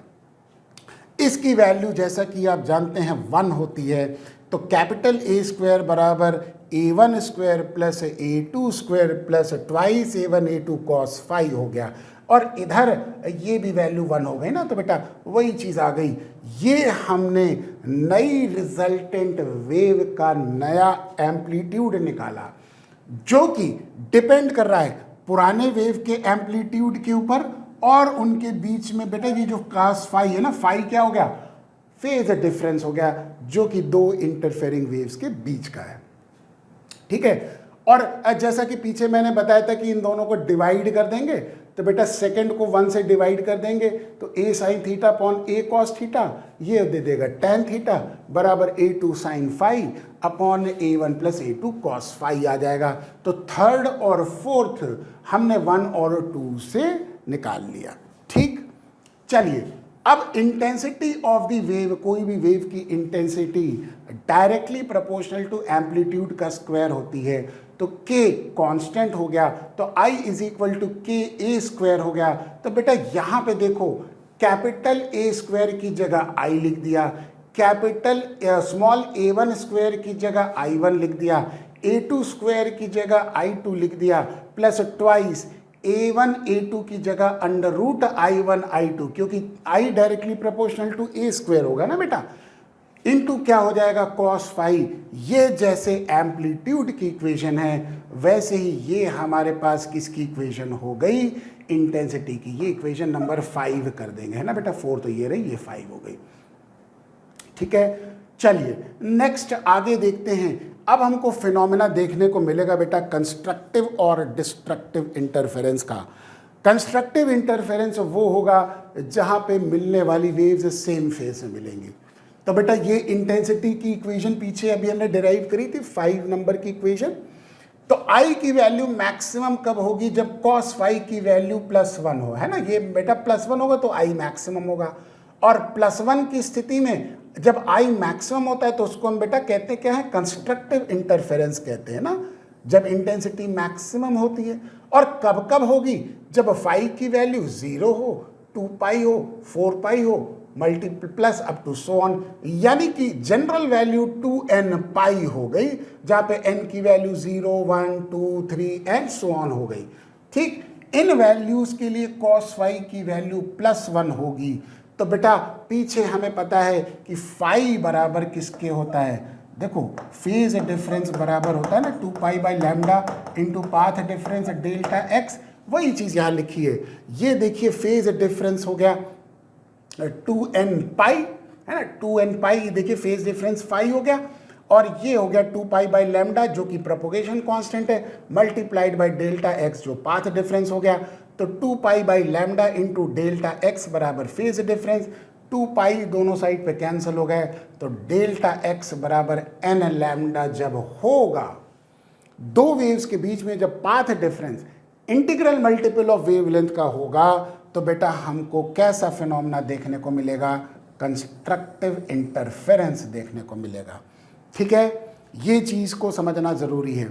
S1: इसकी वैल्यू जैसा कि आप जानते हैं 1 होती है। तो कैपिटल A स्क्वायर बराबर a1 square plus a2 square plus twice a1 a2 cos 5 हो गया, और इधर ये भी वैल्यू 1 हो गई ना, तो बेटा वही चीज़ आ गई। ये हमने नई रिजल्टेंट वेव का नया एम्पलीट्यूड निकाला, जो कि डिपेंड कर रहा है पुराने वेव के एम्पलीट्यूड के ऊपर और उनके बीच में बेटा ये जो cos फाई है ना, फाई क्या हो गया, फेज डिफरेंस हो गया, जो कि दो इंटरफेरिंग वेव्स के बीच का है। ठीक है, और जैसा कि पीछे मैंने बताया था कि इन दोनों को डिवाइड कर देंगे, तो बेटा सेकंड को 1 से डिवाइड कर देंगे तो a sine theta upon a cos theta, ये दे देगा tan थीटा बराबर a2 sine phi upon a1 plus a2 cos phi आ जाएगा। तो थर्ड और फोर्थ हमने 1 और 2 से निकाल लिया। ठीक, चलिए अब इंटेंसिटी ऑफ द वेव, कोई भी वेव की intensity directly proportional to amplitude का स्क्वायर होती है। तो k कांस्टेंट हो गया तो I इज इक्वल टू के ए स्क्वायर हो गया। तो बेटा यहाँ पे देखो कैपिटल A स्क्वायर की जगह I लिख दिया, कैपिटल स्मॉल a1 स्क्वायर की जगह I1 लिख दिया, a2 स्क्वायर की जगह I2 लिख दिया, प्लस ट्वाइस a1 a2 की जगह अंडर रूट I1 I2, क्योंकि I directly proportional to a square होगा ना बेटा, इनटू क्या हो जाएगा कॉस फाई। ये जैसे एम्पलीट्यूड की इक्वेशन है वैसे ही ये हमारे पास किसकी इक्वेशन हो गई, इंटेंसिटी की। ये इक्वेशन नंबर 5 कर देंगे, है ना बेटा, 4 तो ये रही, ये 5 हो गई। ठीक है, चलिए नेक्स्ट आगे देखते हैं। अब हमको फिनोमेना देखने को मिलेगा बेटा कंस्ट्रक्टिव और डिस्ट्रक्टिव इंटरफेरेंस का। कंस्ट्रक्टिव इंटरफेरेंस वो होगा जहां पे मिलने वाली वेव्स सेम फेज में मिलेंगी। तो बेटा ये इंटेंसिटी की इक्वेशन पीछे अभी हमने डिराइव करी थी 5 नंबर की इक्वेशन। तो I की वैल्यू मैक्सिमम कब होगी, जब cos फाई की वैल्यू +1 हो, है ना, ये बेटा +1 होगा तो I मैक्सिमम होगा। और +1 की स्थिति में जब I मैक्सिमम होता है तो उसको हम बेटा कहते क्या है, कंस्ट्रक्टिव इंटरफेरेंस कहते हैं ना, जब इंटेंसिटी मैक्सिमम होती है। और कब कब होगी, जब फाई की वैल्यू 0 हो, 2 पाई हो, 4 पाई हो, multiples up to so on, यानी कि जनरल वैल्यू 2n पाई हो गई, जहाँ पे n की वैल्यू 0, 1, 2, 3 एंड सो ऑन हो गई। ठीक, इन वैल्यूज के लिए cos फाई की वैल्यू +1 होगी। तो बेटा पीछे हमें पता है कि फाई बराबर किसके होता है, देखो फेज डिफरेंस बराबर होता है ना 2 pi by lambda into path difference delta x, वही चीज़ यहाँ लिखी है। ये देखिए फेज डिफरेंस हो गया 2n पाई, है ना, 2n पाई, देखिए फेज डिफरेंस 5 हो गया, और ये हो गया 2 पाई बाई लैम्डा जो कि प्रोपोगेशन कांस्टेंट है, मल्टीप्लाइड बाई डेल्टा x जो पाथ डिफरेंस हो गया। तो 2 pi by lambda into delta x बराबर फेज डिफरेंस, 2 पाई दोनों साइड पे कैंसिल हो गए, तो डेल्टा x बराबर n लैम्डा जब होगा, दो वेव्स के बीच में जब path difference integral multiple of wavelength का होगा, तो बेटा हमको कैसा फिनोमेना देखने को मिलेगा, कंस्ट्रक्टिव इंटरफेरेंस देखने को मिलेगा। ठीक है, ये चीज़ को समझना ज़रूरी है।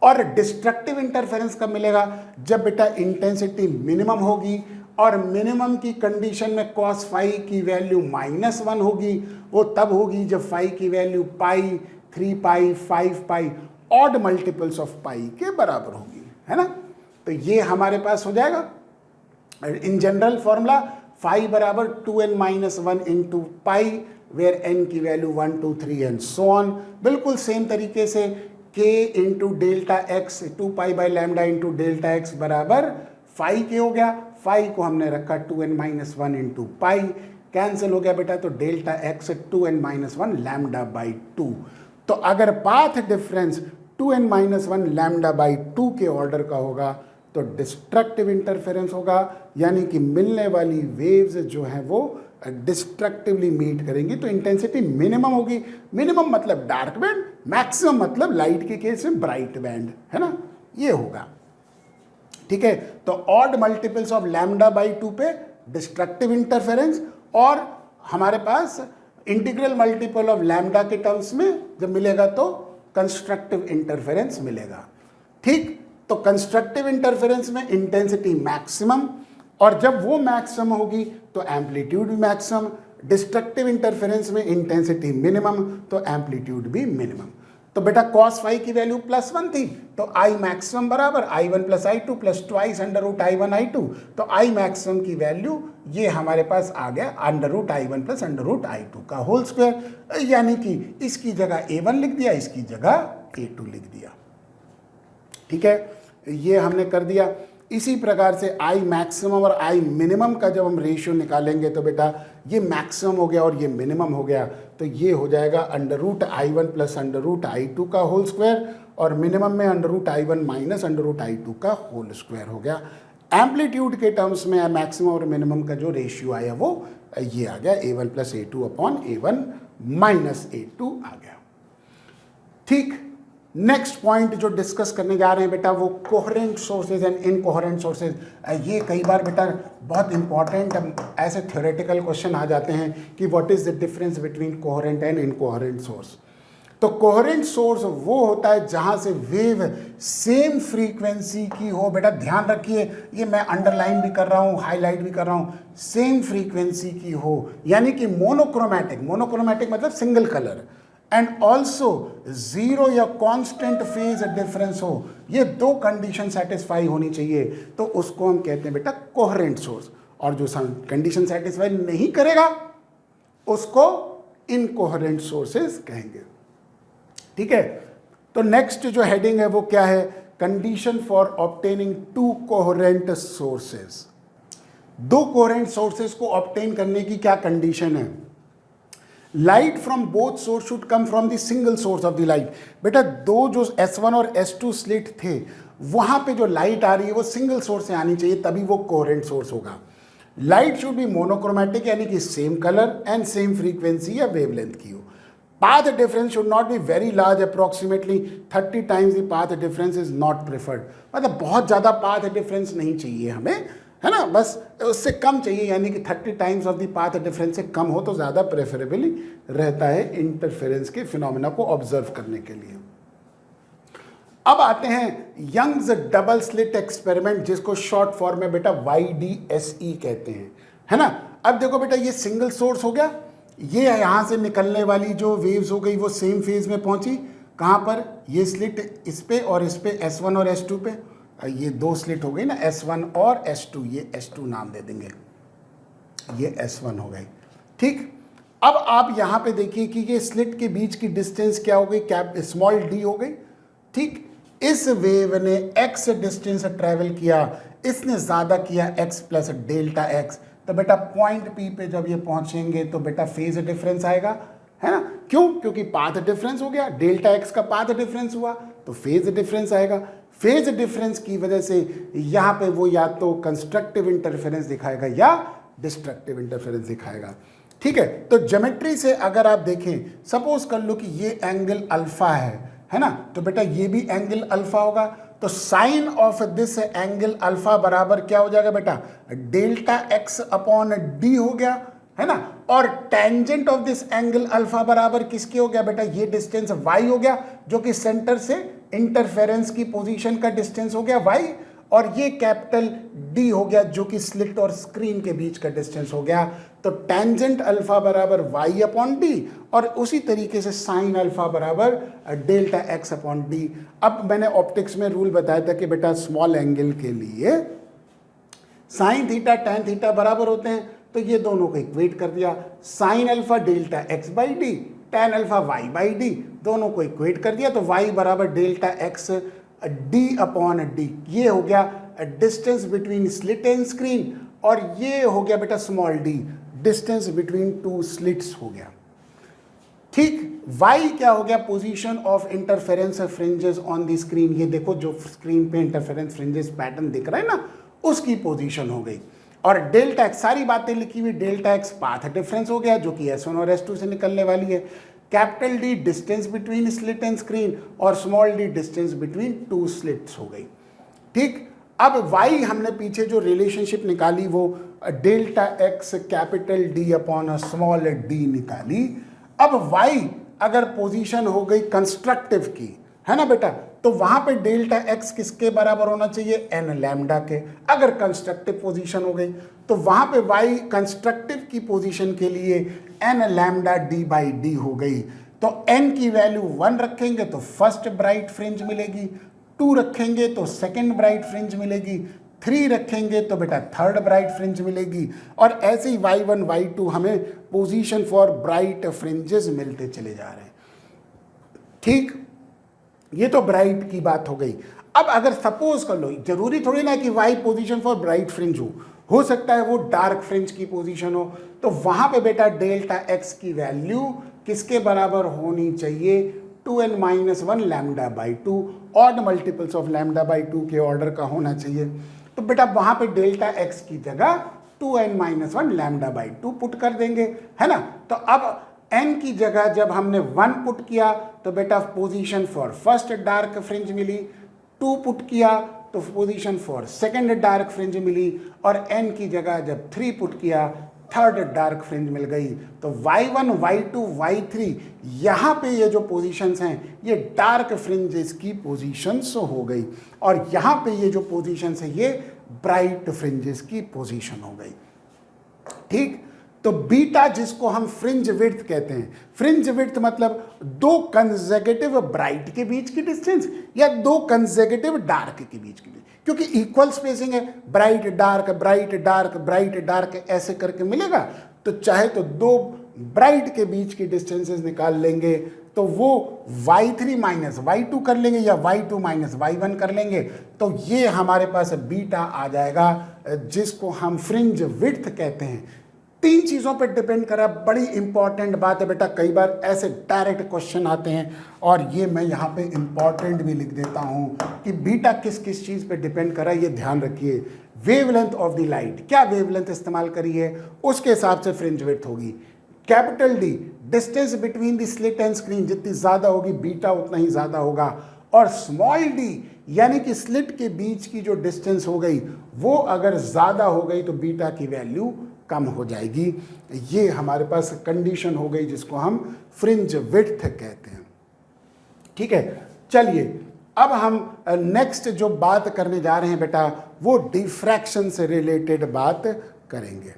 S1: और डिस्ट्रक्टिव इंटरफेरेंस कब मिलेगा? जब बेटा इंटेंसिटी मिनिमम होगी और मिनिमम की कंडीशन में cos फाई की वैल्यू -1 होगी। वो तब होगी जब फाई की value pi, 3 pi, 5 pi odd multiples of pi के बराबर होगी, है ना। तो ये हमारे पास हो जाएगा इन जनरल फॉर्मूला फाई बराबर 2n-1 into pi, where n की वैल्यू 1, 2, 3 एंड सो ऑन। बिल्कुल सेम तरीके से k into delta x 2 pi by lambda into delta x बराबर फाई के हो गया। फाई को हमने रखा 2n-1 इंटू पाई, कैंसिल हो गया बेटा, तो delta x 2n-1 lambda by 2। तो अगर path difference 2n-1 lambda by 2 के ऑर्डर का होगा तो डिस्ट्रक्टिव इंटरफेरेंस होगा, यानी कि मिलने वाली वेव्स जो हैं वो डिस्ट्रक्टिवली मीट करेंगी। तो इंटेंसिटी मिनिमम होगी। मिनिमम मतलब डार्क बैंड, मैक्सिमम मतलब लाइट के केस में ब्राइट बैंड, है ना, ये होगा। ठीक है, तो odd multiples of lambda by 2 पे डिस्ट्रक्टिव इंटरफेरेंस, और हमारे पास इंटीग्रल मल्टीपल ऑफ लैम्डा के टर्म्स में जब मिलेगा तो कंस्ट्रक्टिव इंटरफेरेंस मिलेगा। ठीक, तो कंस्ट्रक्टिव इंटरफेरेंस में इंटेंसिटी मैक्सिमम, और जब वो मैक्सिमम होगी तो एम्पलीट्यूड भी मैक्सिमम। डिस्ट्रक्टिव इंटरफेरेंस में इंटेंसिटी मिनिमम तो एम्पलीट्यूड भी मिनिमम। तो बेटा cos फाई की वैल्यू +1 थी, तो I मैक्सिमम बराबर I1 + I2 + twice √I1 I2। तो I मैक्सिमम की वैल्यू ये हमारे पास आ गया √I1 + √I2 का होल स्क्वायर, यानी कि इसकी जगह A1 लिख दिया, इसकी जगह A2 लिख दिया। ठीक है, ये हमने कर दिया। इसी प्रकार से I मैक्सिमम और I मिनिमम का जब हम रेशियो निकालेंगे तो बेटा ये मैक्सिमम हो गया और ये मिनिमम हो गया, तो ये हो जाएगा √I1 + √I2 का होल स्क्वायर, और मिनिमम में √I1 - √I2 का होल स्क्वायर हो गया। एम्पलीट्यूड के टर्म्स में मैक्सिमम और मिनिमम का जो रेशियो आया वो ये आ गया A1 + A2/A1 - A2 आ गया। ठीक, नेक्स्ट पॉइंट जो डिस्कस करने जा रहे हैं बेटा वो coherent sources and incoherent sources. ये कई बार बेटा बहुत इंपॉर्टेंट ऐसे थ्योरेटिकल क्वेश्चन आ जाते हैं कि what is the difference between coherent and incoherent source. तो कोहेरेंट सोर्स वो होता है जहां से वेव सेम फ्रीक्वेंसी की हो। बेटा ध्यान रखिए, ये मैं अंडरलाइन भी कर रहा हूँ, हाईलाइट भी कर रहा हूँ, सेम फ्रीक्वेंसी की हो, यानी कि मोनोक्रोमैटिक। मोनोक्रोमैटिक मतलब single colour, and also zero या कांस्टेंट फेज डिफरेंस हो। ये दो कंडीशन सेटिस्फाई होनी चाहिए, तो उसको हम कहते हैं बेटा कोहेरेंट सोर्स। और जो कंडीशन सेटिस्फाई नहीं करेगा उसको इनकोहेरेंट सोर्सेज कहेंगे। ठीक है, तो नेक्स्ट जो हेडिंग है वो क्या है? Condition for obtaining 2 coherent sources. 2 coherent sources को ऑब्टेन करने की क्या कंडीशन है? Light from both source should come from the single source of the light. बेटा दो जो S1 और S2 स्लिट थे वहां पे जो लाइट आ रही है वो सिंगल सोर्स से आनी चाहिए, तभी वो कोहेरेंट सोर्स होगा। लाइट शुड बी मोनोक्रोमैटिक, यानी कि same colour and same frequency या वेवलेंथ की हो। Path difference should not be very large, approximately 30 times the path difference is not preferred. मतलब बहुत ज़्यादा पाथ डिफरेंस नहीं चाहिए हमें, है ना, बस उससे कम चाहिए, यानी कि 30 times of the path difference से कम हो तो ज़्यादा प्रेफरेबली रहता है इंटरफेरेंस के फिनोमेना को ऑब्जर्व करने के लिए। अब आते हैं यंग्स डबल स्लिट एक्सपेरिमेंट, जिसको शॉर्ट फॉर्म में बेटा YDSE कहते हैं, है ना। अब देखो बेटा ये सिंगल सोर्स हो गया, ये यहाँ से निकलने वाली जो वेव्स हो गई वो सेम फेज में पहुंची। कहाँ पर? ये स्लिट इस पे और इस पे, S1 और S2 पे। ये दो स्लिट हो गई ना, S1 और S2, ये S2 नाम दे देंगे, ये S1 हो गई। ठीक, अब आप यहाँ पे देखिए कि ये स्लिट के बीच की डिस्टेंस क्या हो गई? कैप स्मॉल d हो गई। ठीक, इस वेव ने x डिस्टेंस ट्रेवल किया, इसने ज्यादा किया x + डेल्टा एक्स। तो बेटा पॉइंट P पे जब ये पहुंचेंगे तो बेटा फेज डिफरेंस आएगा, है ना। क्यों? क्योंकि पाथ डिफरेंस हो गया, डेल्टा एक्स का पाथ डिफरेंस हुआ तो फेज डिफरेंस आएगा। फेज डिफरेंस की वजह से यहाँ पे वो या तो कंस्ट्रक्टिव इंटरफेरेंस दिखाएगा या डिस्ट्रक्टिव इंटरफेरेंस दिखाएगा। ठीक है, तो ज्योमेट्री से अगर आप देखें, सपोज कर लो कि ये एंगल अल्फा है ना, तो बेटा ये भी एंगल अल्फा होगा। तो sine of this angle alpha बराबर क्या हो जाएगा बेटा? डेल्टा x/d हो गया, है ना। और tangent of this angle alpha बराबर किसके हो गया बेटा? ये डिस्टेंस y हो गया, जो कि सेंटर से इंटरफेरेंस की पोजीशन का डिस्टेंस हो गया y, और ये कैपिटल D हो गया जो कि स्लिट और स्क्रीन के बीच का डिस्टेंस हो गया। तो टेंजेंट अल्फा बराबर y अपॉन डी, और उसी तरीके से साइन अल्फा बराबर डेल्टा x अपॉन डी। अब मैंने ऑप्टिक्स में रूल बताया था कि बेटा स्मॉल एंगल के लिए साइन थीटा टेन थीटा बराबर होते हैं, तो ये दोनों को इक्वेट कर दिया। Sine alpha delta x by D, tan alpha y by D, दोनों को इक्वेट कर दिया। तो y बराबर delta x D upon D, ये हो गया distance between slit and screen, और ये हो गया बेटा small D, distance between two slits हो गया। ठीक, y क्या हो गया? Position of interference fringes on the screen. ये देखो जो स्क्रीन पे इंटरफेरेंस फ्रिंजेस पैटर्न दिख रहा है ना, उसकी पोजीशन हो गई। और डेल्टा एक्स, सारी बातें लिखी हुई, डेल्टा एक्स पाथ डिफरेंस हो गया जो कि S1 और S2 से निकलने वाली है। Capital D distance between slit and screen, और small D distance between two slits हो गई। ठीक, अब y हमने पीछे जो रिलेशनशिप निकाली वो delta x capital D upon small d निकाली। अब y अगर पोजीशन हो गई कंस्ट्रक्टिव की, है ना बेटा, तो वहां पे डेल्टा x किसके बराबर होना चाहिए? n लैम्डा के। अगर कंस्ट्रक्टिव पोजीशन हो गई तो वहां पे y कंस्ट्रक्टिव की पोजीशन के लिए n lambda d by D हो गई। तो n की वैल्यू 1 रखेंगे तो फर्स्ट ब्राइट फ्रिंज मिलेगी, 2 रखेंगे तो सेकंड ब्राइट फ्रिंज मिलेगी, 3 रखेंगे तो बेटा थर्ड ब्राइट फ्रिंज मिलेगी, और ऐसे ही y1 y2 हमें पोजीशन फॉर ब्राइट फ्रिंजेस मिलते चले जा रहे हैं। ठीक, ये तो ब्राइट की बात हो गई। अब अगर सपोज कर लो, जरूरी थोड़ी ना कि y position for bright fringe हो सकता है वो डार्क फ्रिंज की पोजीशन हो, तो वहां पे बेटा डेल्टा x की वैल्यू किसके बराबर होनी चाहिए? 2n-1 lambda by 2, odd multiples of lambda by 2 के ऑर्डर का होना चाहिए। तो बेटा वहां पे डेल्टा x की जगह 2n-1 लैम्डा बाई 2 पुट कर देंगे, है ना। तो अब n की जगह जब हमने 1 पुट किया तो बेटा position for first dark fringe मिली, 2 पुट किया तो position for second dark fringe मिली, और n की जगह जब 3 पुट किया थर्ड डार्क फ्रिंज मिल गई। तो y1 y2 y3 यहाँ पे ये जो पोजीशंस हैं ये डार्क फ्रिंजेस की पोजीशंस हो गई, और यहाँ पे ये जो पोजीशंस है ये ब्राइट फ्रिंजेस की पोजीशन हो गई। ठीक, तो बीटा जिसको हम फ्रिंज विड्थ कहते हैं, फ्रिंज विड्थ मतलब 2 कंसेक्यूटिव ब्राइट के बीच की डिस्टेंस या 2 कंसेक्यूटिव डार्क के बीच की, क्योंकि इक्वल स्पेसिंग है, bright dark bright dark bright dark ऐसे करके मिलेगा। तो चाहे तो 2 ब्राइट के बीच की डिस्टेंसेस निकाल लेंगे तो वो y3 माइनस y2 कर लेंगे या y2 माइनस y1 कर लेंगे, तो ये हमारे पास बीटा आ जाएगा जिसको हम फ्रिंज विड्थ कहते हैं। 3 चीज़ों पर डिपेंड करा, बड़ी इंपॉर्टेंट बात है बेटा। कई बार ऐसे डायरेक्ट क्वेश्चन आते हैं, और ये मैं यहाँ पे इंपॉर्टेंट भी लिख देता हूँ कि बीटा किस किस चीज़ पे डिपेंड करा, ये ध्यान रखिए। वेवलेंथ ऑफ द लाइट, क्या वेवलेंथ इस्तेमाल करी है उसके हिसाब से फ्रिंज विड्थ होगी। Capital D distance between the slit and screen, जितनी ज़्यादा होगी बीटा उतना ही ज़्यादा होगा। और स्मॉल डी यानी कि स्लिट के बीच की जो डिस्टेंस हो गई वो अगर ज़्यादा हो गई तो बीटा की वैल्यू कम हो जाएगी। ये हमारे पास कंडीशन हो गई जिसको हम फ्रिंज विड्थ कहते हैं। ठीक है, चलिए अब हम नेक्स्ट जो बात करने जा रहे हैं बेटा वो डिफ्रैक्शन से रिलेटेड बात करेंगे।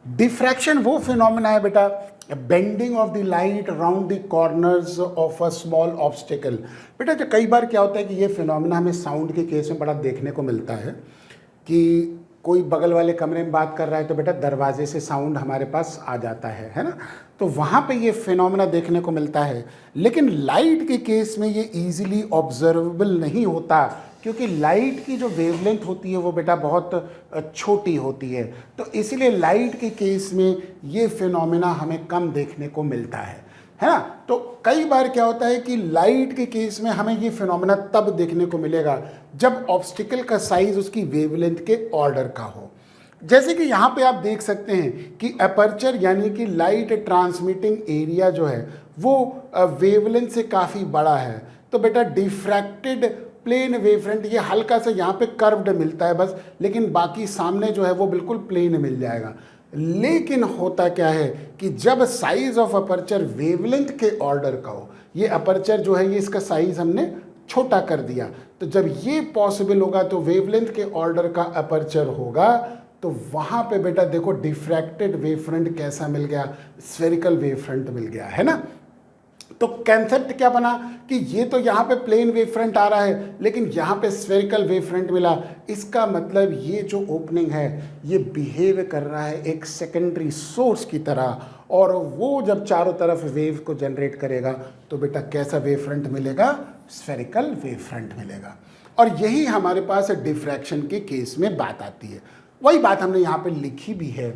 S1: डिफ्रैक्शन वो फिनोमेना है बेटा, bending of the light around the corners of a small obstacle. बेटा जो कई बार क्या होता है कि ये फिनोमेना हमें साउंड के केस में बड़ा देखने को मिलता है कि कोई बगल वाले कमरे में बात कर रहा है तो बेटा दरवाजे से साउंड हमारे पास आ जाता है ना, तो वहाँ पे ये फिनोमेना देखने को मिलता है। लेकिन लाइट के केस में ये इजीली ऑब्जर्वेबल नहीं होता, क्योंकि लाइट की जो वेवलेंथ होती है वो बेटा बहुत छोटी होती है, तो इसीलिए लाइट के केस में ये फिनोमेना हमें कम देखने को मिलता है ना। तो कई बार क्या होता है कि लाइट के केस में हमें ये फिनोमेना तब देखने को मिलेगा जब ऑब्स्टिकल का साइज उसकी वेवलेंथ के ऑर्डर का हो। जैसे कि यहाँ पे आप देख सकते हैं कि अपर्चर यानी कि लाइट ट्रांसमिटिंग एरिया जो है वो वेवलेंथ से काफ़ी बड़ा है, तो बेटा डिफ्रैक्टेड प्लेन वेवफ्रंट ये हल्का सा यहाँ पे कर्व्ड मिलता है बस, लेकिन बाकी सामने जो है वो बिल्कुल प्लेन मिल जाएगा। लेकिन होता क्या है कि जब साइज ऑफ अपर्चर वेवलेंथ के ऑर्डर का हो, ये अपर्चर जो है ये इसका साइज हमने छोटा कर दिया, तो जब ये पॉसिबल होगा तो वेवलेंथ के ऑर्डर का अपर्चर होगा, तो वहां पे बेटा देखो डिफ्रैक्टेड वेव फ्रंट कैसा मिल गया, स्फेरिकल वेव फ्रंट मिल गया, है ना। तो कंसेप्ट क्या बना कि ये तो यहाँ पे प्लेन वेव फ्रंट आ रहा है लेकिन यहाँ पे स्फेरिकल वेव फ्रंट मिला, इसका मतलब ये जो ओपनिंग है ये बिहेव कर रहा है एक सेकेंडरी सोर्स की तरह, और वो जब चारों तरफ वेव को जनरेट करेगा तो बेटा कैसा वेव फ्रंट मिलेगा, स्फेरिकल वेव फ्रंट मिलेगा। और यही हमारे पास डिफ्रैक्शन के केस में बात आती है, वही बात हमने यहाँ पे लिखी भी है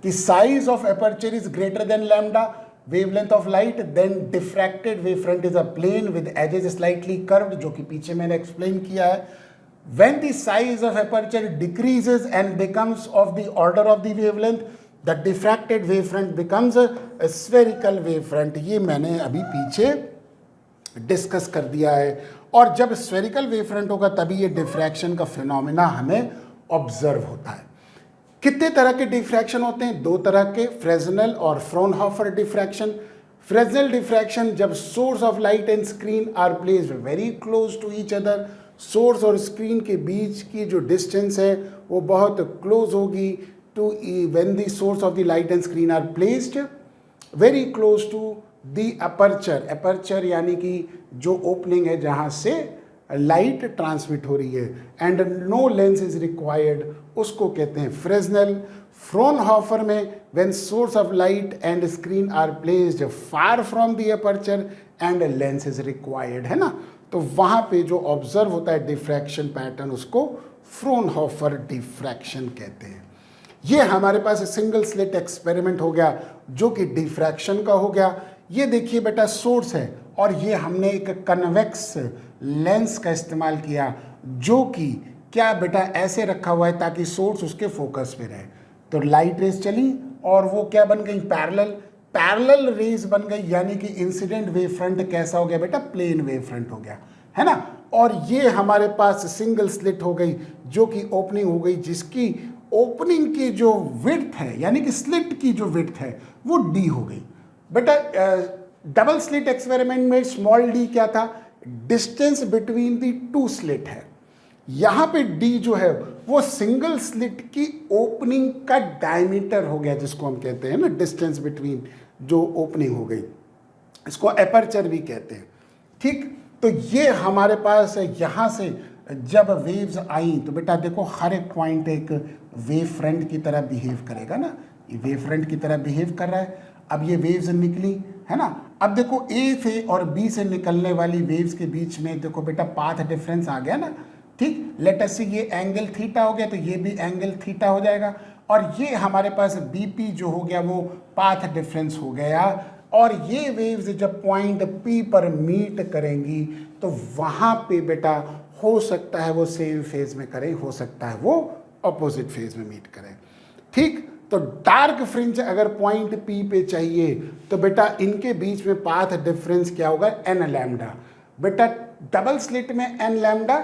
S1: कि size of aperture is greater than lambda wavelength of light, then diffracted wavefront is a plane with edges slightly curved, जो कि पीछे मैंने explain किया है। When the size of aperture decreases and becomes of the order of the wavelength, the diffracted wavefront becomes a spherical wavefront। ये मैंने अभी पीछे डिस्कस कर दिया है। और जब स्फेरिकल वेवफ्रंट होगा तभी ये डिफ्रैक्शन का फिनोमिना हमें ऑब्जर्व होता है। कितने तरह के डिफ्रैक्शन होते हैं, दो तरह के, फ्रेस्नेल और फ्रॉनहोफर डिफ्रैक्शन। फ्रेस्नेल डिफ्रैक्शन जब source of light and screen are placed very close to each other, source और स्क्रीन के बीच की जो डिस्टेंस है वो बहुत क्लोज होगी two when the source of the light and screen are placed very close to the aperture. Aperture यानी कि जो ओपनिंग है जहाँ से लाइट ट्रांसमिट हो रही है, and no lens is required, उसको कहते हैं फ्रेस्नेल। फ्रॉनहोफर में when source of light and screen are placed far from the aperture and lens is required, है ना। तो वहाँ पे जो ऑब्जर्व होता है डिफ्रैक्शन पैटर्न उसको फ्रॉनहोफर डिफ्रैक्शन कहते हैं। ये हमारे पास सिंगल स्लिट एक्सपेरिमेंट हो गया जो कि डिफ्रैक्शन का हो गया। ये देखिए बेटा सोर्स है और ये हमने एक कन्वेक्स लेंस का इस्तेमाल किया जो कि क्या बेटा ऐसे रखा हुआ है ताकि सोर्स उसके फोकस पे रहे। तो लाइट रेज चली और वो क्या बन गई, पैरेलल रेज बन गई, यानी कि इंसिडेंट वेव फ्रंट कैसा हो गया बेटा, प्लेन वेव फ्रंट हो गया, है ना। और ये हमारे पास सिंगल स्लिट हो गई जो कि ओपनिंग हो गई, जिसकी ओपनिंग की जो विड्थ है यानी कि स्लिट की जो विड्थ है वो डी हो गई। बेटा डबल स्लिट एक्सपेरिमेंट में स्मॉल डी क्या था, distance between the two slit है। यहाँ पे डी जो है वो सिंगल स्लिट की ओपनिंग का डायमीटर हो गया, जिसको हम कहते हैं ना डिस्टेंस बिटवीन जो ओपनिंग हो गई, इसको एपर्चर भी कहते हैं, ठीक। तो ये हमारे पास यहाँ से जब वेव्स आई तो बेटा देखो हर एक पॉइंट एक वेव फ्रंट की तरह बिहेव करेगा ना, ये वेव फ्रंट की तरह बिहेव कर रहा है। अब ये वेव्स निकली, है ना। अब देखो ए से और बी से निकलने वाली वेव्स के बीच में देखो बेटा पाथ डिफरेंस आ गया ना, ठीक। लेट अस सी ये एंगल थीटा हो गया तो ये भी एंगल थीटा हो जाएगा, और ये हमारे पास बीपी जो हो गया वो पाथ डिफरेंस हो गया। और ये वेव्स जब पॉइंट पी पर मीट करेंगी तो वहाँ पे बेटा हो सकता है वो सेम फेज में करें, हो सकता है वो ऑपोजिट फेज में मीट करें, ठीक। तो डार्क फ्रिंज अगर पॉइंट पी पे चाहिए तो बेटा इनके बीच में पाथ डिफरेंस क्या होगा, एन लैम्डा। बेटा डबल स्लिट में एन लैम्डा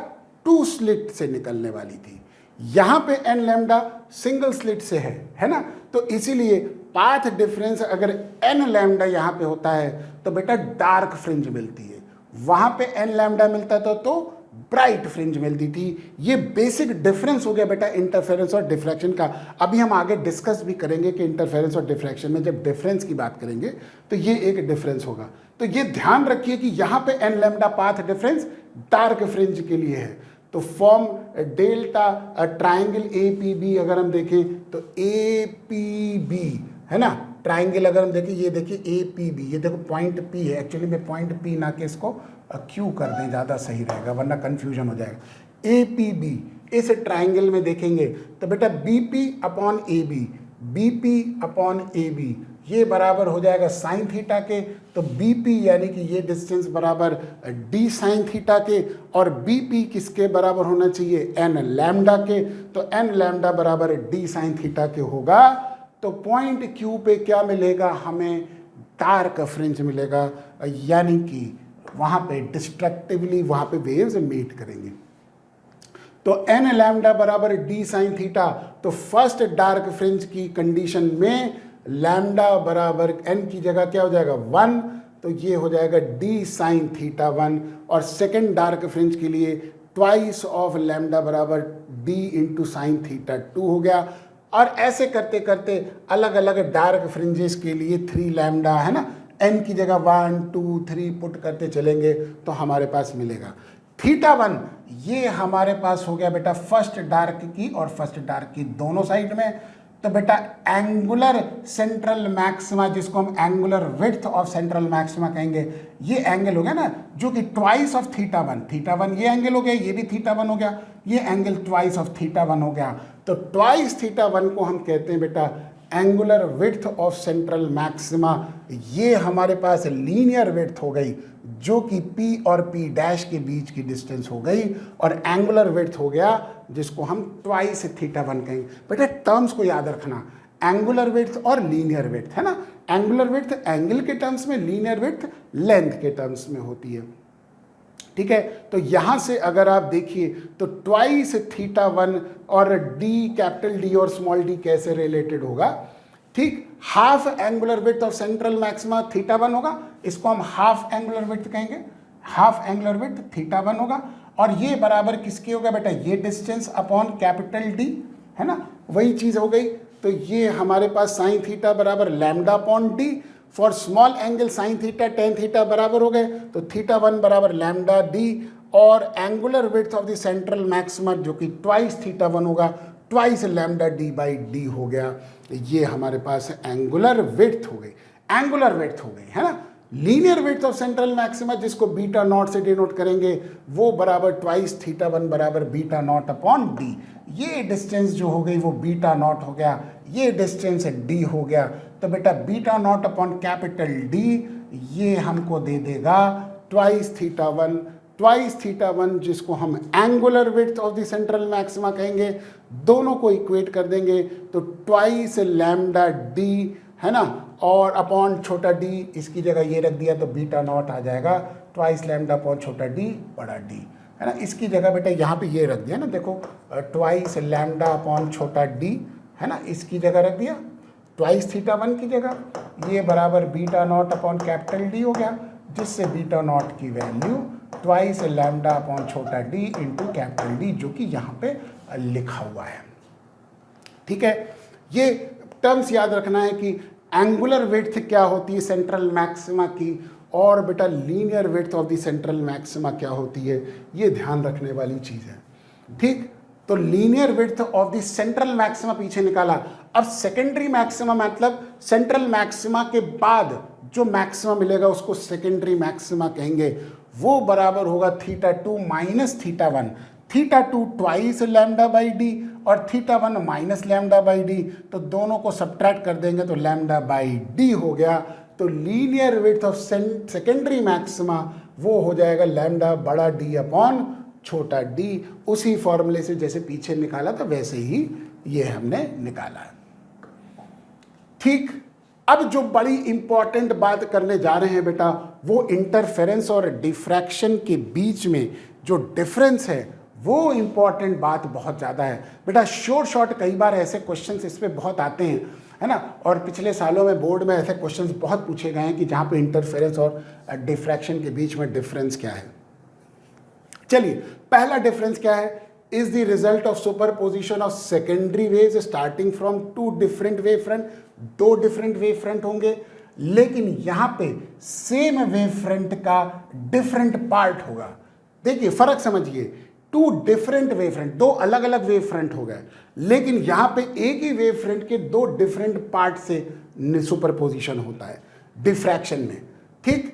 S1: टू स्लिट से निकलने वाली थी, यहाँ पे एन लैम्डा सिंगल स्लिट से है ना। तो इसीलिए पाथ डिफरेंस अगर एन लैम्डा यहाँ पे होता है तो बेटा डार्क फ्रिंज मिलती है, वहाँ पे एन लैम्डा मिलता था तो ब्राइट फ्रिंज मिलती थी। ये बेसिक डिफरेंस हो गया बेटा इंटरफेरेंस और डिफ्रैक्शन का। अभी हम आगे डिस्कस भी करेंगे कि इंटरफेरेंस और डिफ्रैक्शन में जब डिफरेंस की बात करेंगे तो ये एक डिफरेंस होगा। तो ये ध्यान रखिए कि यहाँ पे N lambda path difference dark fringe के लिए है। तो form delta triangle A P B अगर हम देखें तो ए पी बी है ना, ट्राइंगल अगर हम देखें, ये देखिए ए पी बी, ये देखो पॉइंट पी है, एक्चुअली में पॉइंट पी ना कि इसको क्यू कर दें ज़्यादा सही रहेगा वरना कन्फ्यूजन हो जाएगा। ए पी बी इस ट्राइंगल में देखेंगे तो बेटा B P upon A B, B P upon A B ये बराबर हो जाएगा साइन थीटा के। तो बी पी यानी कि ये डिस्टेंस बराबर डी साइन थीटा के, और बी पी किसके बराबर होना चाहिए, एन लैम्डा के। तो एन लैम्डा बराबर डी साइन थीटा के होगा। तो पॉइंट क्यू पे क्या मिलेगा हमें, डार्क फ्रिंज मिलेगा, यानी कि वहाँ पे डिस्ट्रक्टिवली वहाँ पे वेव्स मीट करेंगे। तो एन लैम्डा बराबर डी साइन थीटा, तो फर्स्ट डार्क फ्रिंज की कंडीशन में लैम्डा बराबर एन की जगह क्या हो जाएगा 1, तो ये हो जाएगा डी साइन थीटा 1। और सेकेंड डार्क फ्रिंज के लिए ट्वाइस ऑफ लैम्डा बराबर डी इंटू साइन थीटा 2 हो गया। और ऐसे करते करते अलग अलग डार्क फ्रिंजेस के लिए 3 लैम्डा है ना, एन की जगह 1 2 3 पुट करते चलेंगे तो हमारे पास मिलेगा थीटा 1। ये हमारे पास हो गया बेटा फर्स्ट डार्क की और फर्स्ट डार्क की दोनों साइड में। तो बेटा एंगुलर सेंट्रल मैक्सिमा, जिसको हम angular width of central maxima कहेंगे, ये एंगल हो गया ना जो कि ट्वाइस ऑफ थीटा 1। थीटा 1 ये एंगल हो गया, ये भी थीटा 1 हो गया, ये एंगल ट्वाइस ऑफ थीटा 1 हो गया। तो ट्वाइस थीटा 1 को हम कहते हैं बेटा angular width of central maxima. ये हमारे पास लीनियर विड्थ हो गई जो कि P और P डैश के बीच की डिस्टेंस हो गई, और एंगुलर विड्थ हो गया जिसको हम ट्वाइस थीटा 1 कहेंगे। बेटा टर्म्स को याद रखना, एंगुलर विड्थ और लीनियर विड्थ है ना, एंगुलर विड्थ एंगल के टर्म्स में, लीनियर विड्थ लेंथ के टर्म्स में होती है। ठीक है, तो यहां से अगर आप देखिए तो ट्वाइस थीटा 1 और डी, कैपिटल डी और स्मॉल डी कैसे रिलेटेड होगा। ठीक, half angular width of central maxima theta 1 होगा, इसको हम हाफ एंगुलर विड्थ कहेंगे, हाफ एंगुलर विड्थ थीटा 1 होगा। और ये बराबर किसके होगा बेटा, ये डिस्टेंस अपॉन कैपिटल डी है ना, वही चीज हो गई। तो ये हमारे पास साइन थीटा बराबर lambda upon D, for small angle sine theta tan theta बराबर हो गए, तो थीटा 1 बराबर लैम्डा डी, और angular width of the central maxima जो कि ट्वाइस थीटा 1 होगा, twice lambda D by D हो गया। ये हमारे पास एंगुलर विड्थ हो गई, एंगुलर विड्थ हो गई है ना। Linear width of central maxima जिसको बीटा नॉट से डिनोट करेंगे, वो बराबर ट्वाइस थीटा 1 बराबर बीटा नॉट अपॉन डी। ये डिस्टेंस जो हो गई वो बीटा नॉट हो गया, ये डिस्टेंस डी हो गया। तो बेटा beta not upon capital D ये हमको दे देगा ट्वाइस थीटा 1, ट्वाइस थीटा 1 जिसको हम angular width of the central maxima कहेंगे। दोनों को इक्वेट कर देंगे तो ट्वाइस लैम्डा डी है ना, और अपॉन छोटा डी, इसकी जगह ये रख दिया तो बीटा नॉट आ जाएगा, ट्वाइस लैम्डा अपॉन छोटा डी बड़ा डी है ना। इसकी जगह बेटा यहाँ पे ये रख दिया ना, देखो ट्वाइस लैम्डा अपॉन छोटा डी है ना, इसकी जगह रख दिया ट्वाइस थीटा 1 की जगह, ये बराबर beta not upon capital D हो गया, जिससे बीटा नॉट की वैल्यू ट्वाइस लैम्डा अपॉन छोटा डी इंटू कैपिटल डी जो कि यहाँ पे लिखा हुआ है। ठीक है, ये टर्म्स याद रखना है कि एंगुलर विड्थ क्या होती है सेंट्रल मैक्सिमा की, और बेटा linear width of the central maxima क्या होती है, ये ध्यान रखने वाली चीज़ है। ठीक, तो linear width of the central maxima पीछे निकाला। अब सेकेंडरी मैक्सिमा मतलब सेंट्रल मैक्सिमा के बाद जो मैक्सिमा मिलेगा उसको सेकेंडरी मैक्सिमा कहेंगे, वो बराबर होगा theta 2 minus theta 1। Theta 2 twice lambda by D और theta 1 minus lambda by D, तो दोनों को सब्ट्रैक्ट कर देंगे तो लैम्डा बाई डी हो गया। तो linear width of secondary maxima वो हो जाएगा लैम्डा बड़ा डी अपॉन छोटा डी, उसी फॉर्मूले से जैसे पीछे निकाला था वैसे ही ये हमने निकाला है। ठीक, अब जो बड़ी इंपॉर्टेंट बात करने जा रहे हैं बेटा, वो इंटरफेरेंस और डिफ्रैक्शन के बीच में जो डिफरेंस है वो इंपॉर्टेंट बात बहुत ज़्यादा है बेटा। शॉर्ट कई बार ऐसे क्वेश्चंस इस पे बहुत आते हैं है ना, और पिछले सालों में बोर्ड में ऐसे क्वेश्चंस बहुत पूछे गए हैं कि जहाँ पे इंटरफेरेंस और डिफ्रैक्शन के बीच में डिफरेंस क्या है। चलिए, पहला डिफरेंस क्या है, is the result of superposition of secondary waves starting from two different wave front. दो डिफरेंट वेव फ्रंट होंगे, लेकिन यहां पे सेम वेव फ्रंट का डिफरेंट पार्ट होगा। देखिए फर्क समझिए, टू डिफरेंट वेव फ्रंट, दो अलग अलग वेव फ्रंट हो गए, लेकिन यहां पे एक ही वेव फ्रंट के दो डिफरेंट पार्ट से सुपरपोजिशन होता है डिफ्रैक्शन में। ठीक,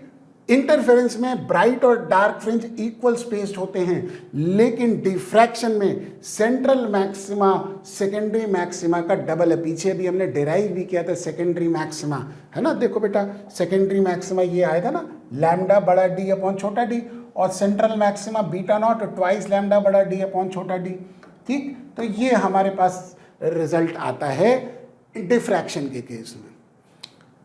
S1: इंटरफेरेंस में ब्राइट और डार्क फ्रिंज इक्वल स्पेस्ड होते हैं, लेकिन डिफ्रैक्शन में सेंट्रल मैक्सिमा सेकेंडरी मैक्सिमा का डबल है। पीछे भी हमने डिराइव भी किया था सेकेंडरी मैक्सिमा है ना, देखो बेटा सेकेंडरी मैक्सिमा ये आया था ना, लैम्डा बड़ा डी अपॉन छोटा डी, और central maxima beta not twice lambda बड़ा डी अपॉन छोटा डी। ठीक, तो ये हमारे पास रिजल्ट आता है डिफ्रैक्शन के केस में।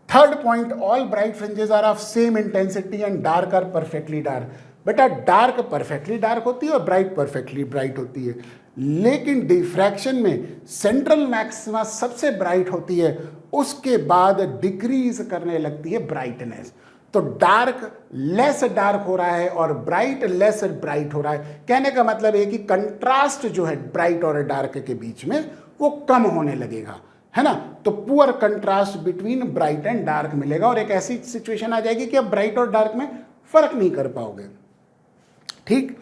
S1: Third point, all bright fringes are of same intensity and dark are perfectly dark. बेटा डार्क परफेक्टली डार्क होती है और ब्राइट परफेक्टली ब्राइट होती है, लेकिन डिफ्रैक्शन में सेंट्रल मैक्सिमा सबसे ब्राइट होती है, उसके बाद डिक्रीज करने लगती है ब्राइटनेस। तो डार्क लेस डार्क हो रहा है और ब्राइट लेस ब्राइट हो रहा है। कहने का मतलब है कि कंट्रास्ट जो है ब्राइट और डार्क के बीच में वो कम होने लगेगा, है ना। तो poor contrast between bright and dark मिलेगा और एक ऐसी सिचुएशन आ जाएगी कि अब ब्राइट और डार्क में फर्क नहीं कर पाओगे। ठीक।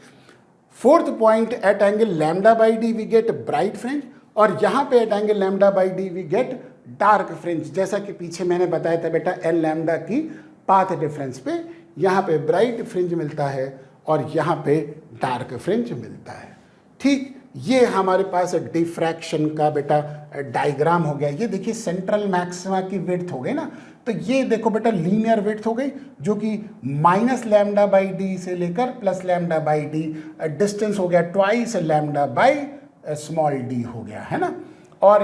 S1: Fourth point, at angle lambda by D we get bright fringe, और यहां पे at angle lambda by D we get dark fringe. जैसा कि पीछे मैंने बताया था बेटा, एल लैम्डा की पाथ डिफरेंस पे यहाँ पे ब्राइट फ्रिंज मिलता है और यहाँ पे डार्क फ्रिंज मिलता है। ठीक, ये हमारे पास डिफ्रैक्शन का बेटा डायग्राम हो गया। ये देखिए सेंट्रल मैक्सिमा की विड्थ हो गई ना, तो ये देखो बेटा लीनियर विड्थ हो गई जो कि माइनस लैम्डा बाई डी से लेकर plus lambda by D distance हो गया twice lambda by small D हो गया, है ना। और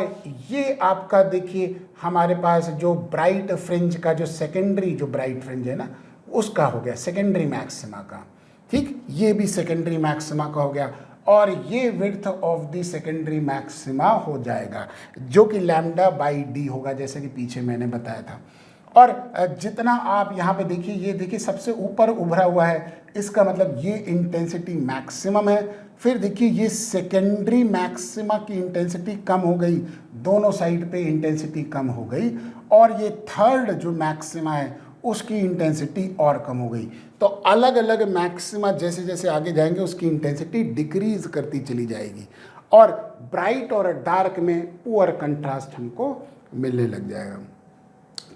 S1: ये आपका देखिए हमारे पास जो ब्राइट फ्रिंज का जो सेकेंडरी जो ब्राइट फ्रिंज है ना, उसका हो गया सेकेंडरी मैक्सिमा का। ठीक, ये भी सेकेंडरी मैक्सिमा का हो गया और ये width of the secondary maxima हो जाएगा जो कि लैम्डा बाई डी होगा, जैसे कि पीछे मैंने बताया था। और जितना आप यहाँ पे देखिए, ये देखिए सबसे ऊपर उभरा हुआ है, इसका मतलब ये इंटेंसिटी मैक्सिमम है। फिर देखिए ये सेकेंडरी मैक्सिमा की इंटेंसिटी कम हो गई, दोनों साइड पे इंटेंसिटी कम हो गई, और ये थर्ड जो मैक्सिमा है उसकी इंटेंसिटी और कम हो गई। तो अलग अलग मैक्सिमा जैसे जैसे आगे जाएंगे उसकी इंटेंसिटी डिक्रीज करती चली जाएगी और ब्राइट और डार्क में पुअर कंट्रास्ट हमको मिलने लग जाएगा।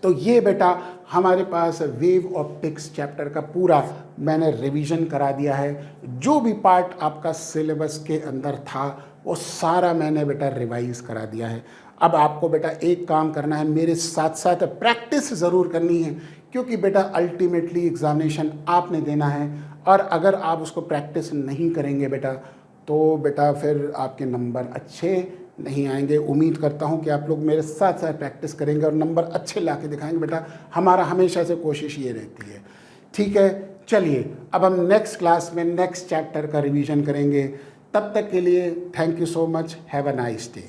S1: तो ये बेटा हमारे पास वेव ऑप्टिक्स चैप्टर का पूरा मैंने रिवीजन करा दिया है। जो भी पार्ट आपका सिलेबस के अंदर था वो सारा मैंने बेटा रिवाइज करा दिया है। अब आपको बेटा एक काम करना है, मेरे साथ साथ प्रैक्टिस ज़रूर करनी है, क्योंकि बेटा अल्टीमेटली एग्जामिनेशन आपने देना है, और अगर आप उसको प्रैक्टिस नहीं करेंगे बेटा तो बेटा फिर आपके नंबर अच्छे नहीं आएंगे। उम्मीद करता हूं कि आप लोग मेरे साथ साथ प्रैक्टिस करेंगे और नंबर अच्छे ला के दिखाएंगे बेटा, हमारा हमेशा से कोशिश ये रहती है। ठीक है, चलिए अब हम नेक्स्ट क्लास में नेक्स्ट चैप्टर का रिवीजन करेंगे। तब तक के लिए thank you so much, have a nice day.